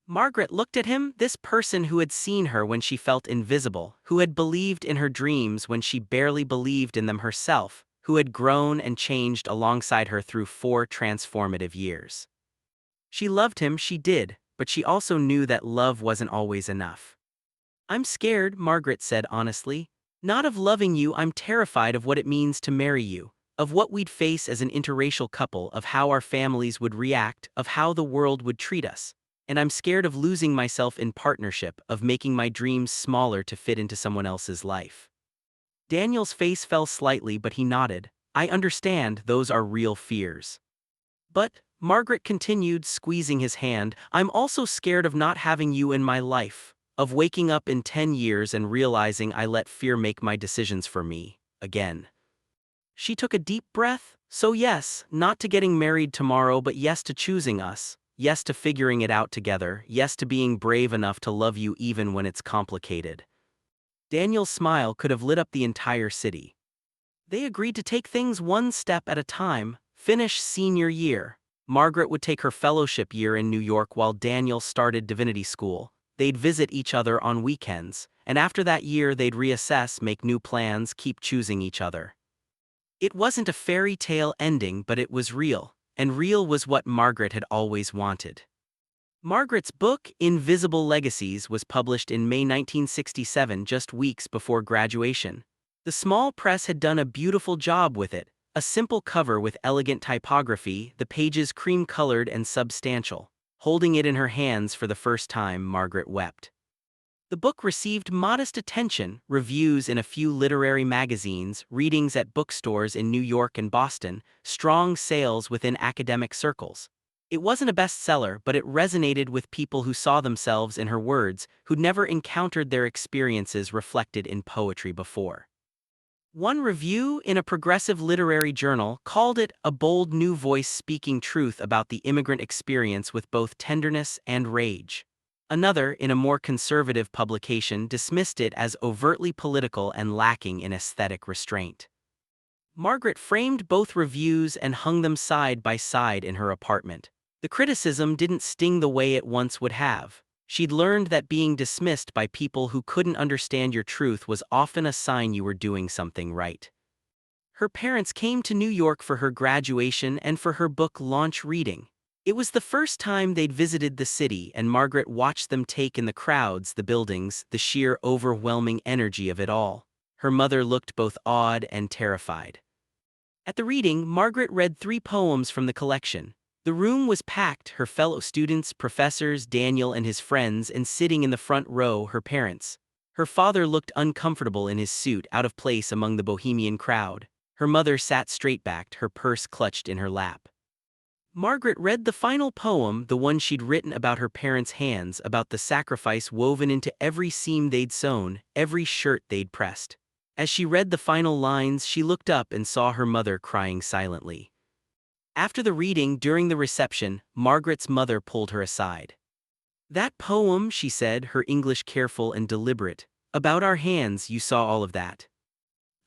Margaret looked at him, this person who had seen her when she felt invisible, who had believed in her dreams when she barely believed in them herself, who had grown and changed alongside her through 4 transformative years. She loved him, she did, but she also knew that love wasn't always enough. "I'm scared," Margaret said honestly. "Not of loving you, I'm terrified of what it means to marry you, of what we'd face as an interracial couple, of how our families would react, of how the world would treat us. And I'm scared of losing myself in partnership, of making my dreams smaller to fit into someone else's life." Daniel's face fell slightly, but he nodded. "I understand, those are real fears." "But," Margaret continued, squeezing his hand, "I'm also scared of not having you in my life, of waking up in 10 years and realizing I let fear make my decisions for me, again." She took a deep breath. "So yes, not to getting married tomorrow, but yes to choosing us. Yes to figuring it out together, yes to being brave enough to love you even when it's complicated." Daniel's smile could have lit up the entire city. They agreed to take things one step at a time, Finish senior year. Margaret would take her fellowship year in New York while Daniel started divinity school. They'd visit each other on weekends, and after that year they'd reassess, make new plans, keep choosing each other. It wasn't a fairy tale ending, but it was real, and real was what Margaret had always wanted. Margaret's book, Invisible Legacies, was published in May 1967, just weeks before graduation. The small press had done a beautiful job with it, a simple cover with elegant typography, the pages cream-colored and substantial. Holding it in her hands for the first time, Margaret wept. The book received modest attention, reviews in a few literary magazines, readings at bookstores in New York and Boston, strong sales within academic circles. It wasn't a bestseller, but it resonated with people who saw themselves in her words, who'd never encountered their experiences reflected in poetry before. One review in a progressive literary journal called it a bold new voice speaking truth about the immigrant experience with both tenderness and rage. Another, in a more conservative publication, dismissed it as overtly political and lacking in aesthetic restraint. Margaret framed both reviews and hung them side by side in her apartment. The criticism didn't sting the way it once would have. She'd learned that being dismissed by people who couldn't understand your truth was often a sign you were doing something right. Her parents came to New York for her graduation and for her book launch reading. It was the first time they'd visited the city, and Margaret watched them take in the crowds, the buildings, the sheer overwhelming energy of it all. Her mother looked both awed and terrified. At the reading, Margaret read 3 poems from the collection. The room was packed, her fellow students, professors, Daniel and his friends, and sitting in the front row, her parents. Her father looked uncomfortable in his suit, out of place among the bohemian crowd. Her mother sat straight-backed, her purse clutched in her lap. Margaret read the final poem, the one she'd written about her parents' hands, about the sacrifice woven into every seam they'd sewn, every shirt they'd pressed. As she read the final lines, she looked up and saw her mother crying silently. After the reading, during the reception, Margaret's mother pulled her aside. "That poem," she said, her English careful and deliberate, "about our hands, you saw all of that."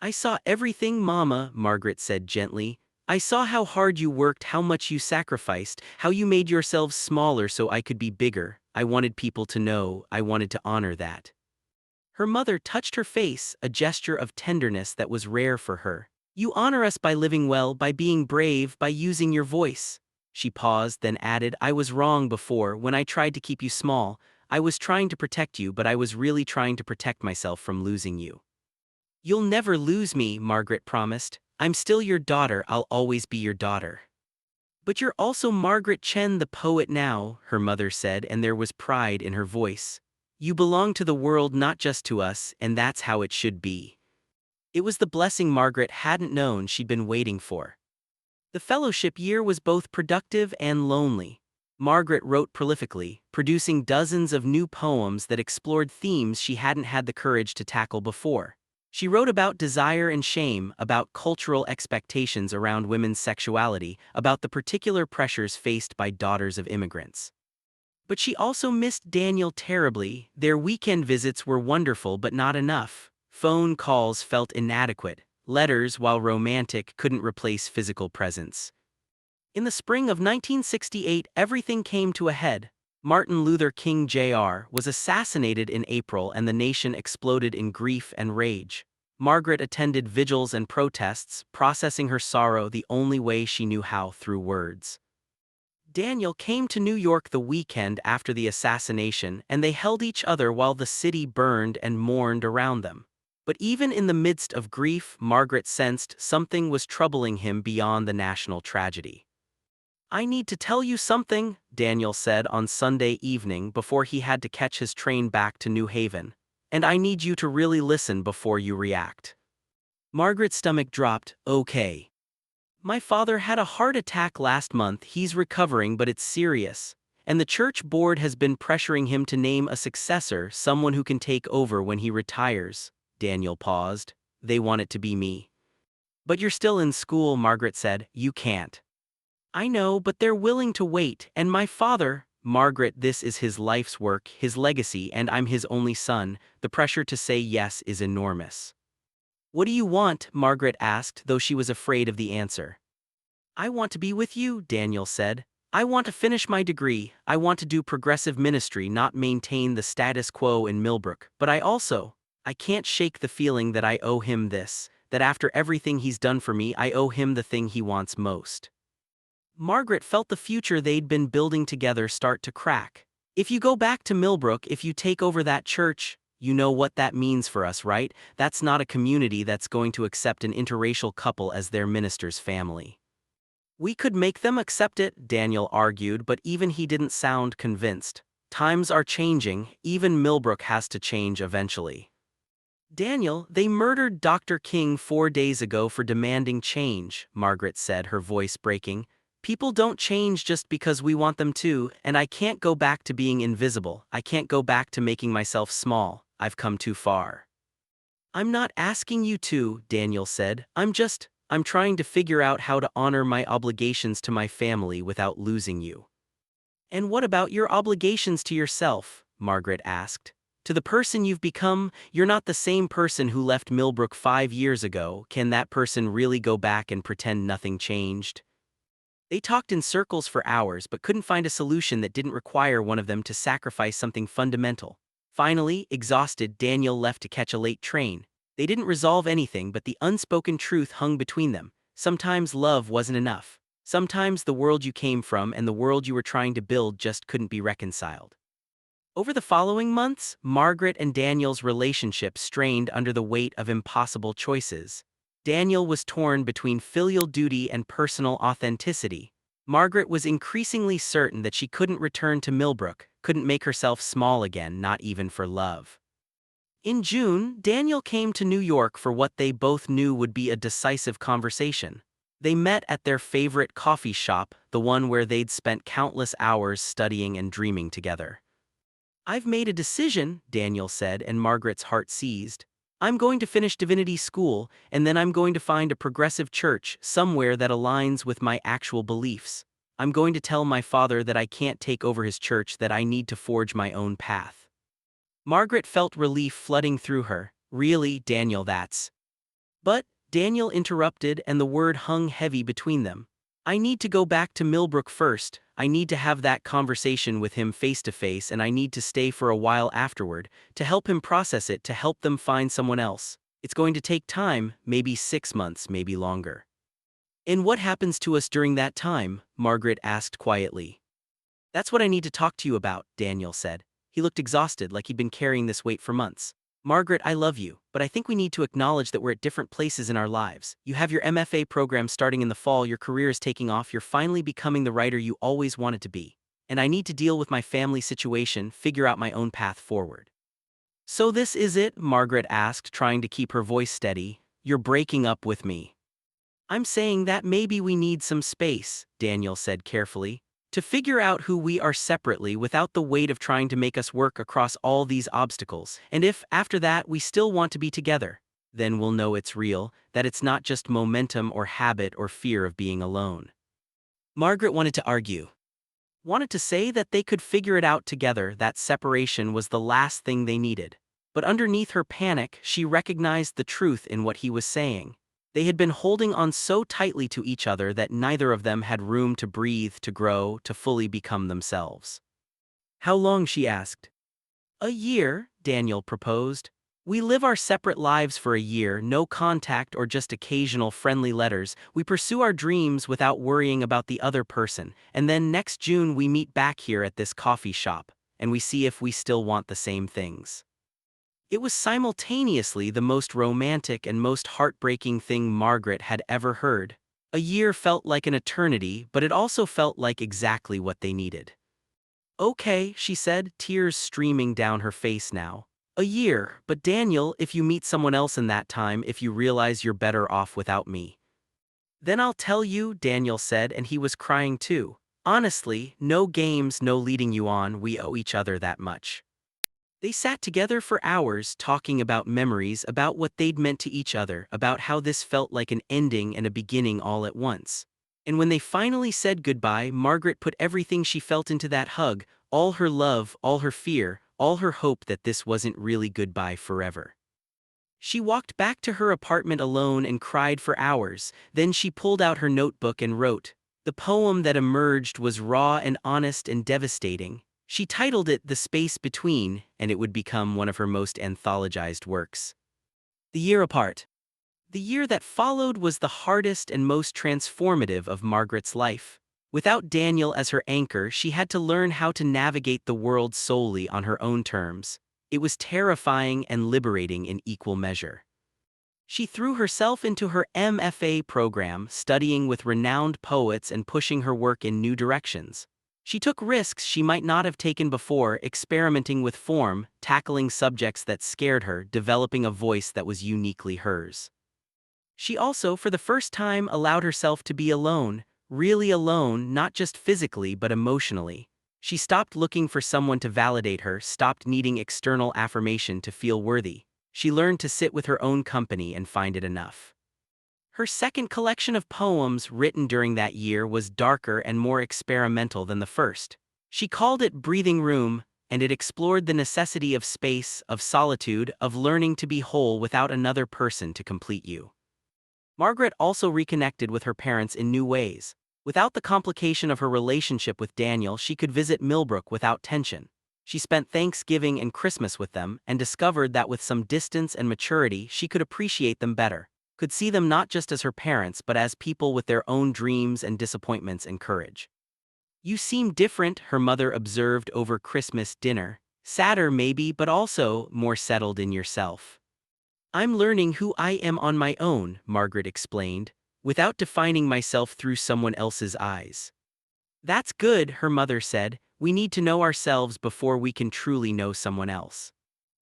"I saw everything, Mama," Margaret said gently. "I saw how hard you worked, how much you sacrificed, how you made yourselves smaller so I could be bigger. I wanted people to know, I wanted to honor that." Her mother touched her face, a gesture of tenderness that was rare for her. "You honor us by living well, by being brave, by using your voice." She paused, then added, "I was wrong before, when I tried to keep you small. I was trying to protect you, but I was really trying to protect myself from losing you." "You'll never lose me," Margaret promised. "I'm still your daughter, I'll always be your daughter." "But you're also Margaret Chen, the poet now," her mother said, and there was pride in her voice. "You belong to the world, not just to us, and that's how it should be." It was the blessing Margaret hadn't known she'd been waiting for. The fellowship year was both productive and lonely. Margaret wrote prolifically, producing dozens of new poems that explored themes she hadn't had the courage to tackle before. She wrote about desire and shame, about cultural expectations around women's sexuality, about the particular pressures faced by daughters of immigrants. But she also missed Daniel terribly. Their weekend visits were wonderful but not enough. Phone calls felt inadequate. Letters, while romantic, couldn't replace physical presence. In the spring of 1968, everything came to a head. Martin Luther King Jr. was assassinated in April, and the nation exploded in grief and rage. Margaret attended vigils and protests, processing her sorrow the only way she knew how, through words. Daniel came to New York the weekend after the assassination, and they held each other while the city burned and mourned around them. But even in the midst of grief, Margaret sensed something was troubling him beyond the national tragedy. "I need to tell you something," Daniel said on Sunday evening before he had to catch his train back to New Haven. "And I need you to really listen before you react." Margaret's stomach dropped. "Okay. My father had a heart attack last month. He's recovering, but it's serious. And the church board has been pressuring him to name a successor, someone who can take over when he retires." Daniel paused. "They want it to be me." "But you're still in school," Margaret said. "You can't." "I know, but they're willing to wait, and my father—" "Margaret, this is his life's work, his legacy, and I'm his only son. The pressure to say yes is enormous." "What do you want?" Margaret asked, though she was afraid of the answer. I want to be with you, Daniel said. I want to finish my degree. I want to do progressive ministry, not maintain the status quo in Millbrook. But I can't shake the feeling that I owe him this, that after everything he's done for me, I owe him the thing he wants most. Margaret felt the future they'd been building together start to crack. If you go back to Millbrook, if you take over that church, you know what that means for us, right? That's not a community that's going to accept an interracial couple as their minister's family. We could make them accept it, Daniel argued, but even he didn't sound convinced. Times are changing, even Millbrook has to change eventually. Daniel, they murdered Dr. King 4 days ago for demanding change, Margaret said, her voice breaking. People don't change just because we want them to, and I can't go back to being invisible. I can't go back to making myself small. I've come too far. I'm not asking you to, Daniel said. I'm trying to figure out how to honor my obligations to my family without losing you. And what about your obligations to yourself? Margaret asked. To the person you've become, you're not the same person who left Millbrook 5 years ago. Can that person really go back and pretend nothing changed? They talked in circles for hours but couldn't find a solution that didn't require one of them to sacrifice something fundamental. Finally, exhausted, Daniel left to catch a late train. They didn't resolve anything, but the unspoken truth hung between them. Sometimes love wasn't enough. Sometimes the world you came from and the world you were trying to build just couldn't be reconciled. Over the following months, Margaret and Daniel's relationship strained under the weight of impossible choices. Daniel was torn between filial duty and personal authenticity. Margaret was increasingly certain that she couldn't return to Millbrook, couldn't make herself small again, not even for love. In June, Daniel came to New York for what they both knew would be a decisive conversation. They met at their favorite coffee shop, the one where they'd spent countless hours studying and dreaming together. I've made a decision, Daniel said, and Margaret's heart seized. I'm going to finish divinity school, and then I'm going to find a progressive church somewhere that aligns with my actual beliefs. I'm going to tell my father that I can't take over his church, that I need to forge my own path. Margaret felt relief flooding through her. Really, Daniel, that's... But, Daniel interrupted, and the word hung heavy between them. I need to go back to Millbrook first. I need to have that conversation with him face to face, and I need to stay for a while afterward, to help him process it, to help them find someone else. It's going to take time, maybe 6 months, maybe longer. And what happens to us during that time? Margaret asked quietly. That's what I need to talk to you about, Daniel said. He looked exhausted, like he'd been carrying this weight for months. Margaret, I love you, but I think we need to acknowledge that we're at different places in our lives. You have your MFA program starting in the fall, your career is taking off, you're finally becoming the writer you always wanted to be. And I need to deal with my family situation, figure out my own path forward. So this is it? Margaret asked, trying to keep her voice steady. You're breaking up with me. I'm saying that maybe we need some space, Daniel said carefully, to figure out who we are separately without the weight of trying to make us work across all these obstacles. And if, after that, we still want to be together, then we'll know it's real, that it's not just momentum or habit or fear of being alone. Margaret wanted to argue. Wanted to say that they could figure it out together, that separation was the last thing they needed. But underneath her panic, she recognized the truth in what he was saying. They had been holding on so tightly to each other that neither of them had room to breathe, to grow, to fully become themselves. How long? She asked. A year, Daniel proposed. We live our separate lives for a year, no contact or just occasional friendly letters. We pursue our dreams without worrying about the other person, and then next June we meet back here at this coffee shop, and we see if we still want the same things. It was simultaneously the most romantic and most heartbreaking thing Margaret had ever heard. A year felt like an eternity, but it also felt like exactly what they needed. Okay, she said, tears streaming down her face now. A year, but Daniel, if you meet someone else in that time, if you realize you're better off without me, then I'll tell you, Daniel said, and he was crying too. Honestly, no games, no leading you on, we owe each other that much. They sat together for hours talking about memories, about what they'd meant to each other, about how this felt like an ending and a beginning all at once. And when they finally said goodbye, Margaret put everything she felt into that hug, all her love, all her fear, all her hope that this wasn't really goodbye forever. She walked back to her apartment alone and cried for hours. Then she pulled out her notebook and wrote. The poem that emerged was raw and honest and devastating. She titled it The Space Between, and it would become one of her most anthologized works. The year apart. The year that followed was the hardest and most transformative of Margaret's life. Without Daniel as her anchor, she had to learn how to navigate the world solely on her own terms. It was terrifying and liberating in equal measure. She threw herself into her MFA program, studying with renowned poets and pushing her work in new directions. She took risks she might not have taken before, experimenting with form, tackling subjects that scared her, developing a voice that was uniquely hers. She also, for the first time, allowed herself to be alone, really alone, not just physically but emotionally. She stopped looking for someone to validate her, stopped needing external affirmation to feel worthy. She learned to sit with her own company and find it enough. Her second collection of poems written during that year was darker and more experimental than the first. She called it Breathing Room, and it explored the necessity of space, of solitude, of learning to be whole without another person to complete you. Margaret also reconnected with her parents in new ways. Without the complication of her relationship with Daniel, she could visit Millbrook without tension. She spent Thanksgiving and Christmas with them and discovered that with some distance and maturity she could appreciate them better, could see them not just as her parents but as people with their own dreams and disappointments and courage. You seem different, her mother observed over Christmas dinner. Sadder maybe, but also more settled in yourself. I'm learning who I am on my own, Margaret explained, without defining myself through someone else's eyes. That's good, her mother said. We need to know ourselves before we can truly know someone else.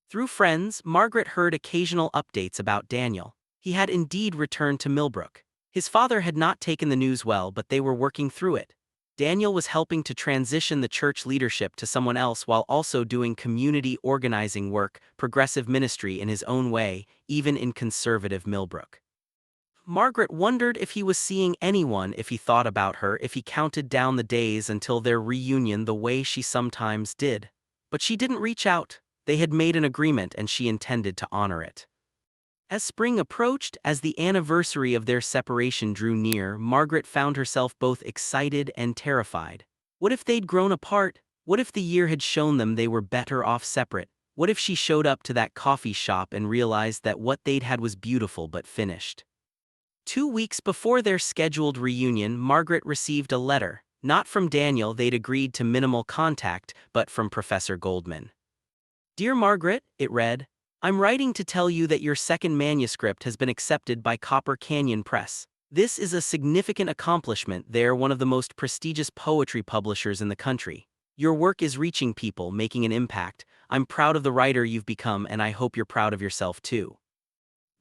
Through friends, Margaret heard occasional updates about Daniel. He had indeed returned to Millbrook. His father had not taken the news well, but they were working through it. Daniel was helping to transition the church leadership to someone else while also doing community organizing work, progressive ministry in his own way, even in conservative Millbrook. Margaret wondered if he was seeing anyone, if he thought about her, if he counted down the days until their reunion the way she sometimes did. But she didn't reach out. They had made an agreement and she intended to honor it. As spring approached, as the anniversary of their separation drew near, Margaret found herself both excited and terrified. What if they'd grown apart? What if the year had shown them they were better off separate? What if she showed up to that coffee shop and realized that what they'd had was beautiful but finished? 2 weeks before their scheduled reunion, Margaret received a letter, not from Daniel, they'd agreed to minimal contact, but from Professor Goldman. Dear Margaret, it read, I'm writing to tell you that your second manuscript has been accepted by Copper Canyon Press. This is a significant accomplishment. They're one of the most prestigious poetry publishers in the country. Your work is reaching people, making an impact. I'm proud of the writer you've become, and I hope you're proud of yourself too.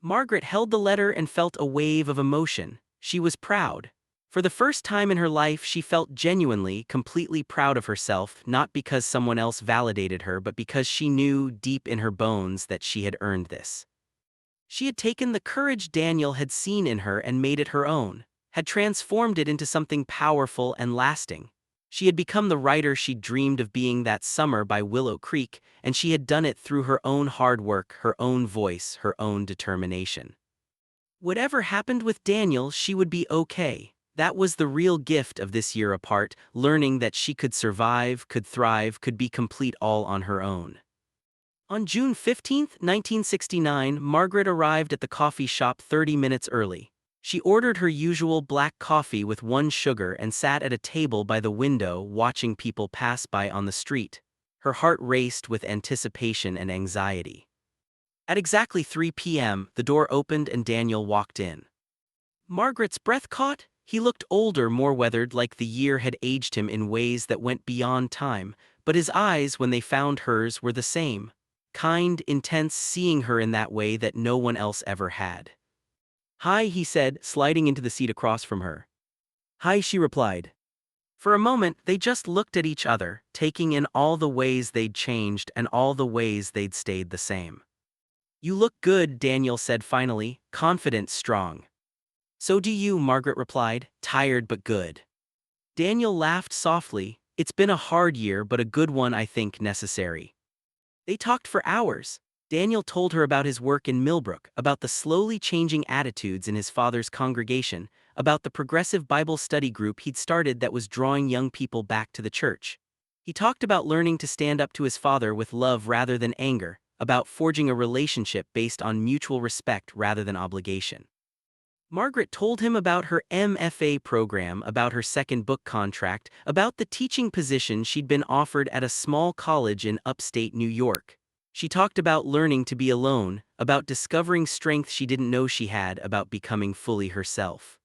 Margaret held the letter and felt a wave of emotion. She was proud. For the first time in her life, she felt genuinely, completely proud of herself, not because someone else validated her, but because she knew deep in her bones that she had earned this. She had taken the courage Daniel had seen in her and made it her own, had transformed it into something powerful and lasting. She had become the writer she dreamed of being that summer by Willow Creek, and she had done it through her own hard work, her own voice, her own determination. Whatever happened with Daniel, she would be okay. That was the real gift of this year apart, learning that she could survive, could thrive, could be complete all on her own. On June 15, 1969, Margaret arrived at the coffee shop 30 minutes early. She ordered her usual black coffee with 1 sugar and sat at a table by the window watching people pass by on the street. Her heart raced with anticipation and anxiety. At exactly 3 p.m., the door opened and Daniel walked in. Margaret's breath caught. He looked older, more weathered, like the year had aged him in ways that went beyond time, but his eyes, when they found hers, were the same. Kind, intense, seeing her in that way that no one else ever had. Hi, he said, sliding into the seat across from her. Hi, she replied. For a moment, they just looked at each other, taking in all the ways they'd changed and all the ways they'd stayed the same. You look good, Daniel said finally, confident, strong. So do you, Margaret replied, tired but good. Daniel laughed softly. It's been a hard year, but a good one, I think, necessary. They talked for hours. Daniel told her about his work in Millbrook, about the slowly changing attitudes in his father's congregation, about the progressive Bible study group he'd started that was drawing young people back to the church. He talked about learning to stand up to his father with love rather than anger, about forging a relationship based on mutual respect rather than obligation. Margaret told him about her MFA program, about her second book contract, about the teaching position she'd been offered at a small college in upstate New York. She talked about learning to be alone, about discovering strength she didn't know she had, about becoming fully herself.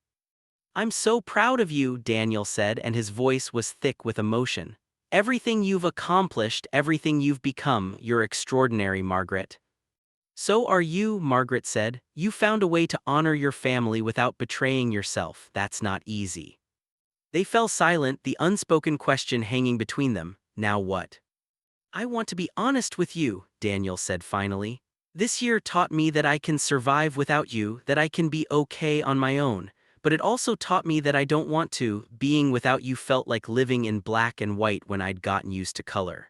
"I'm so proud of you," Daniel said, and his voice was thick with emotion. "Everything you've accomplished, everything you've become, you're extraordinary, Margaret." "So are you," Margaret said. "You found a way to honor your family without betraying yourself. That's not easy." They fell silent, the unspoken question hanging between them. Now what? "I want to be honest with you," Daniel said finally. "This year taught me that I can survive without you, that I can be okay on my own. But it also taught me that I don't want to. Being without you felt like living in black and white when I'd gotten used to color."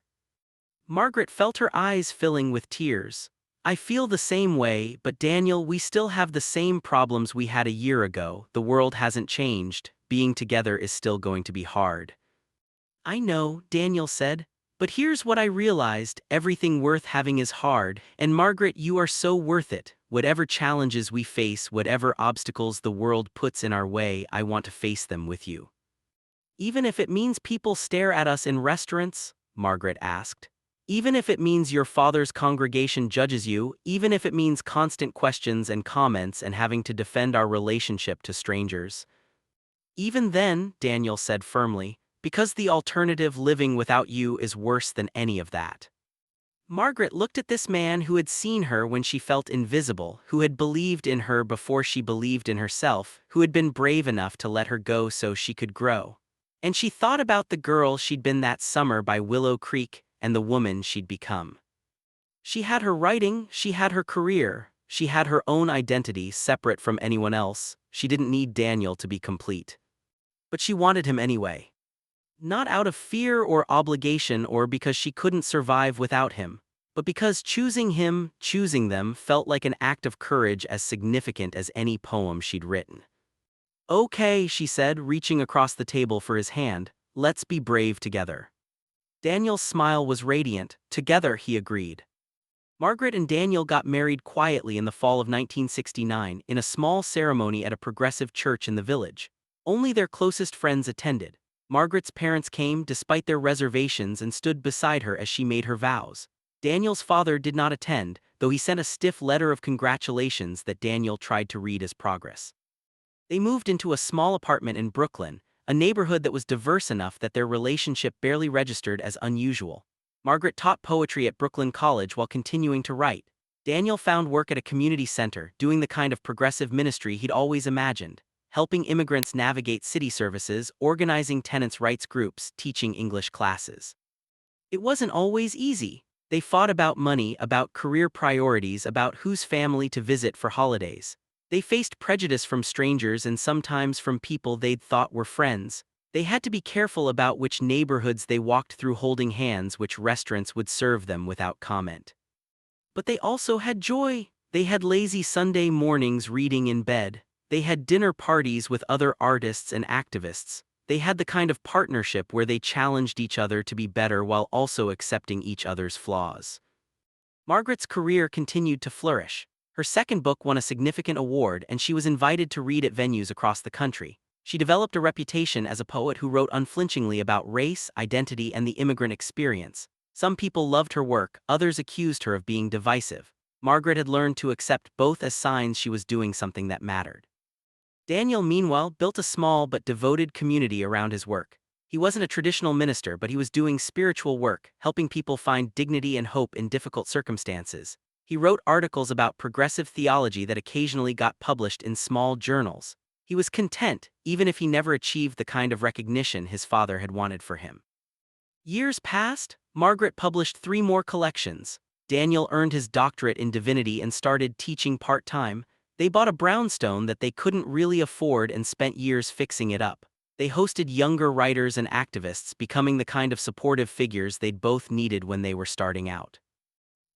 Margaret felt her eyes filling with tears. "I feel the same way, but Daniel, we still have the same problems we had a year ago. The world hasn't changed. Being together is still going to be hard." "I know," Daniel said. "But here's what I realized, everything worth having is hard, and Margaret, you are so worth it. Whatever challenges we face, whatever obstacles the world puts in our way, I want to face them with you." "Even if it means people stare at us in restaurants?" Margaret asked. "Even if it means your father's congregation judges you, even if it means constant questions and comments and having to defend our relationship to strangers?" "Even then," Daniel said firmly, "because the alternative, living without you, is worse than any of that." Margaret looked at this man who had seen her when she felt invisible, who had believed in her before she believed in herself, who had been brave enough to let her go so she could grow. And she thought about the girl she'd been that summer by Willow Creek, and the woman she'd become. She had her writing, she had her career, she had her own identity separate from anyone else. She didn't need Daniel to be complete. But she wanted him anyway. Not out of fear or obligation or because she couldn't survive without him, but because choosing him, choosing them, felt like an act of courage as significant as any poem she'd written. "Okay," she said, reaching across the table for his hand, "let's be brave together." Daniel's smile was radiant. "Together," he agreed. Margaret and Daniel got married quietly in the fall of 1969 in a small ceremony at a progressive church in the village. Only their closest friends attended. Margaret's parents came despite their reservations and stood beside her as she made her vows. Daniel's father did not attend, though he sent a stiff letter of congratulations that Daniel tried to read as progress. They moved into a small apartment in Brooklyn, a neighborhood that was diverse enough that their relationship barely registered as unusual. Margaret taught poetry at Brooklyn College while continuing to write. Daniel found work at a community center, doing the kind of progressive ministry he'd always imagined, helping immigrants navigate city services, organizing tenants' rights groups, teaching English classes. It wasn't always easy. They fought about money, about career priorities, about whose family to visit for holidays. They faced prejudice from strangers and sometimes from people they'd thought were friends. They had to be careful about which neighborhoods they walked through holding hands, which restaurants would serve them without comment. But they also had joy. They had lazy Sunday mornings reading in bed. They had dinner parties with other artists and activists. They had the kind of partnership where they challenged each other to be better while also accepting each other's flaws. Margaret's career continued to flourish. Her second book won a significant award and she was invited to read at venues across the country. She developed a reputation as a poet who wrote unflinchingly about race, identity, and the immigrant experience. Some people loved her work, others accused her of being divisive. Margaret had learned to accept both as signs she was doing something that mattered. Daniel, meanwhile, built a small but devoted community around his work. He wasn't a traditional minister, but he was doing spiritual work, helping people find dignity and hope in difficult circumstances. He wrote articles about progressive theology that occasionally got published in small journals. He was content, even if he never achieved the kind of recognition his father had wanted for him. Years passed. Margaret published 3 more collections. Daniel earned his doctorate in divinity and started teaching part-time. They bought a brownstone that they couldn't really afford and spent years fixing it up. They hosted younger writers and activists, becoming the kind of supportive figures they'd both needed when they were starting out.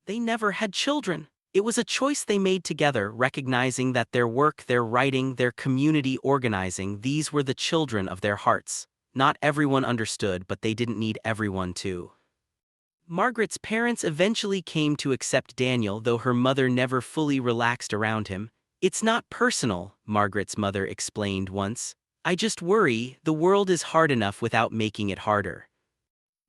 They never had children. It was a choice they made together, recognizing that their work, their writing, their community organizing, these were the children of their hearts. Not everyone understood, but they didn't need everyone to. Margaret's parents eventually came to accept Daniel, though her mother never fully relaxed around him. "It's not personal," Margaret's mother explained once. "I just worry the world is hard enough without making it harder."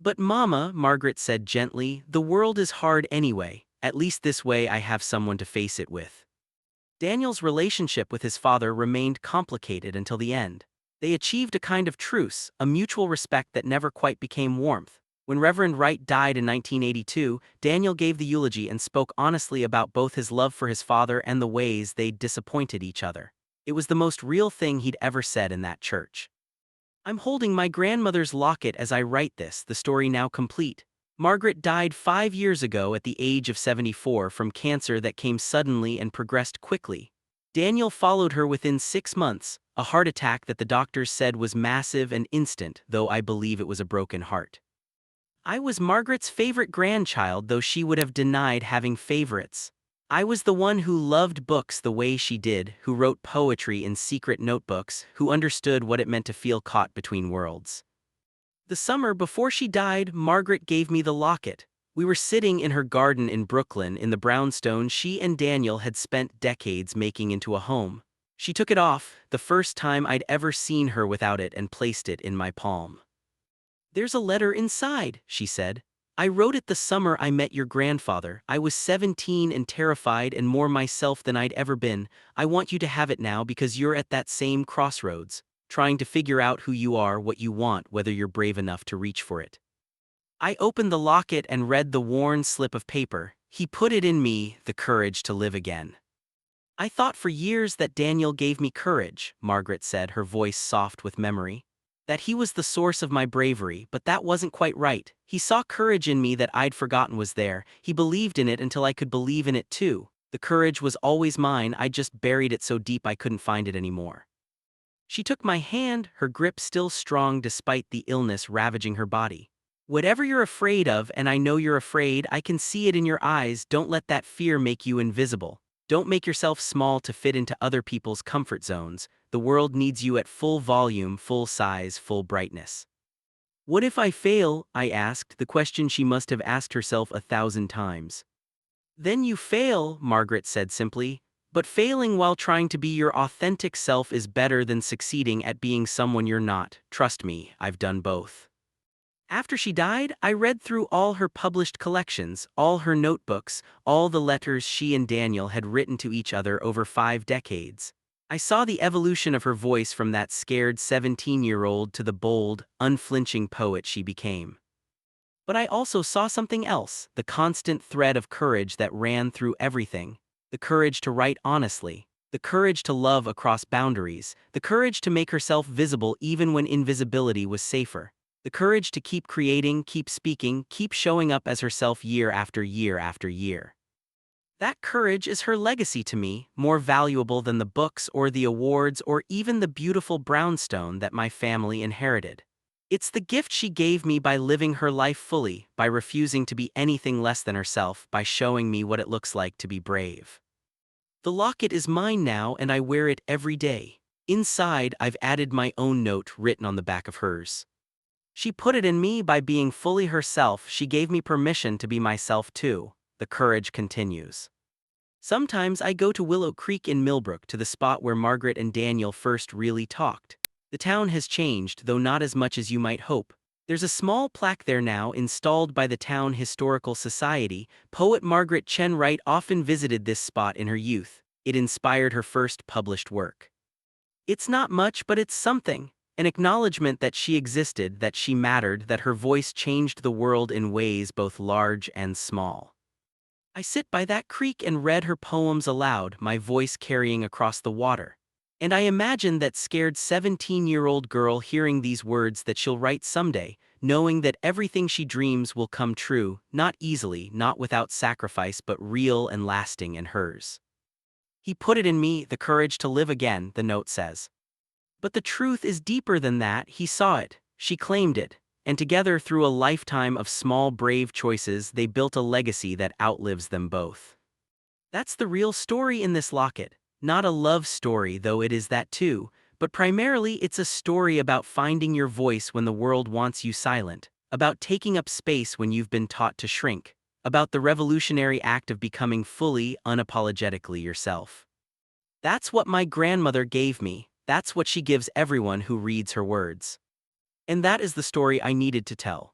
"But Mama," Margaret said gently, "the world is hard anyway. At least this way I have someone to face it with." Daniel's relationship with his father remained complicated until the end. They achieved a kind of truce, a mutual respect that never quite became warmth. When Reverend Wright died in 1982, Daniel gave the eulogy and spoke honestly about both his love for his father and the ways they'd disappointed each other. It was the most real thing he'd ever said in that church. I'm holding my grandmother's locket as I write this, the story now complete. Margaret died 5 years ago at the age of 74 from cancer that came suddenly and progressed quickly. Daniel followed her within 6 months, a heart attack that the doctors said was massive and instant, though I believe it was a broken heart. I was Margaret's favorite grandchild, though she would have denied having favorites. I was the one who loved books the way she did, who wrote poetry in secret notebooks, who understood what it meant to feel caught between worlds. The summer before she died, Margaret gave me the locket. We were sitting in her garden in Brooklyn in the brownstone she and Daniel had spent decades making into a home. She took it off, the first time I'd ever seen her without it, and placed it in my palm. "There's a letter inside," she said. "I wrote it the summer I met your grandfather. I was 17 and terrified and more myself than I'd ever been. I want you to have it now because you're at that same crossroads, trying to figure out who you are, what you want, whether you're brave enough to reach for it." I opened the locket and read the worn slip of paper. "He put it in me, the courage to live again." "I thought for years that Daniel gave me courage," Margaret said, her voice soft with memory. "That he was the source of my bravery, but that wasn't quite right. He saw courage in me that I'd forgotten was there. He believed in it until I could believe in it too. The courage was always mine, I just buried it so deep I couldn't find it anymore." She took my hand, her grip still strong despite the illness ravaging her body. "Whatever you're afraid of, and I know you're afraid, I can see it in your eyes, don't let that fear make you invisible. Don't make yourself small to fit into other people's comfort zones. The world needs you at full volume, full size, full brightness." "What if I fail?" I asked, the question she must have asked herself 1,000 times. "Then you fail," Margaret said simply. "But failing while trying to be your authentic self is better than succeeding at being someone you're not. Trust me, I've done both." After she died, I read through all her published collections, all her notebooks, all the letters she and Daniel had written to each other over 5 decades. I saw the evolution of her voice from that scared 17-year-old to the bold, unflinching poet she became. But I also saw something else, the constant thread of courage that ran through everything. The courage to write honestly, the courage to love across boundaries, the courage to make herself visible even when invisibility was safer. The courage to keep creating, keep speaking, keep showing up as herself year after year after year. That courage is her legacy to me, more valuable than the books or the awards or even the beautiful brownstone that my family inherited. It's the gift she gave me by living her life fully, by refusing to be anything less than herself, by showing me what it looks like to be brave. The locket is mine now and I wear it every day. Inside, I've added my own note written on the back of hers. She put it in me by being fully herself. She gave me permission to be myself too. The courage continues. Sometimes I go to Willow Creek in Millbrook, to the spot where Margaret and Daniel first really talked. The town has changed, though not as much as you might hope. There's a small plaque there now, installed by the Town Historical Society. Poet Margaret Chen Wright often visited this spot in her youth. It inspired her first published work. It's not much, but it's something. An acknowledgement that she existed, that she mattered, that her voice changed the world in ways both large and small. I sit by that creek and read her poems aloud, my voice carrying across the water. And I imagine that scared 17-year-old girl hearing these words that she'll write someday, knowing that everything she dreams will come true, not easily, not without sacrifice, but real and lasting and hers. He put it in me, the courage to live again, the note says. But the truth is deeper than that. He saw it, she claimed it, And together, through a lifetime of small, brave choices, they built a legacy that outlives them both. That's the real story in this locket. Not a love story, though it is that too, but primarily it's a story about finding your voice when the world wants you silent, about taking up space when you've been taught to shrink, about the revolutionary act of becoming fully, unapologetically yourself. That's what my grandmother gave me. That's what she gives everyone who reads her words. And that is the story I needed to tell.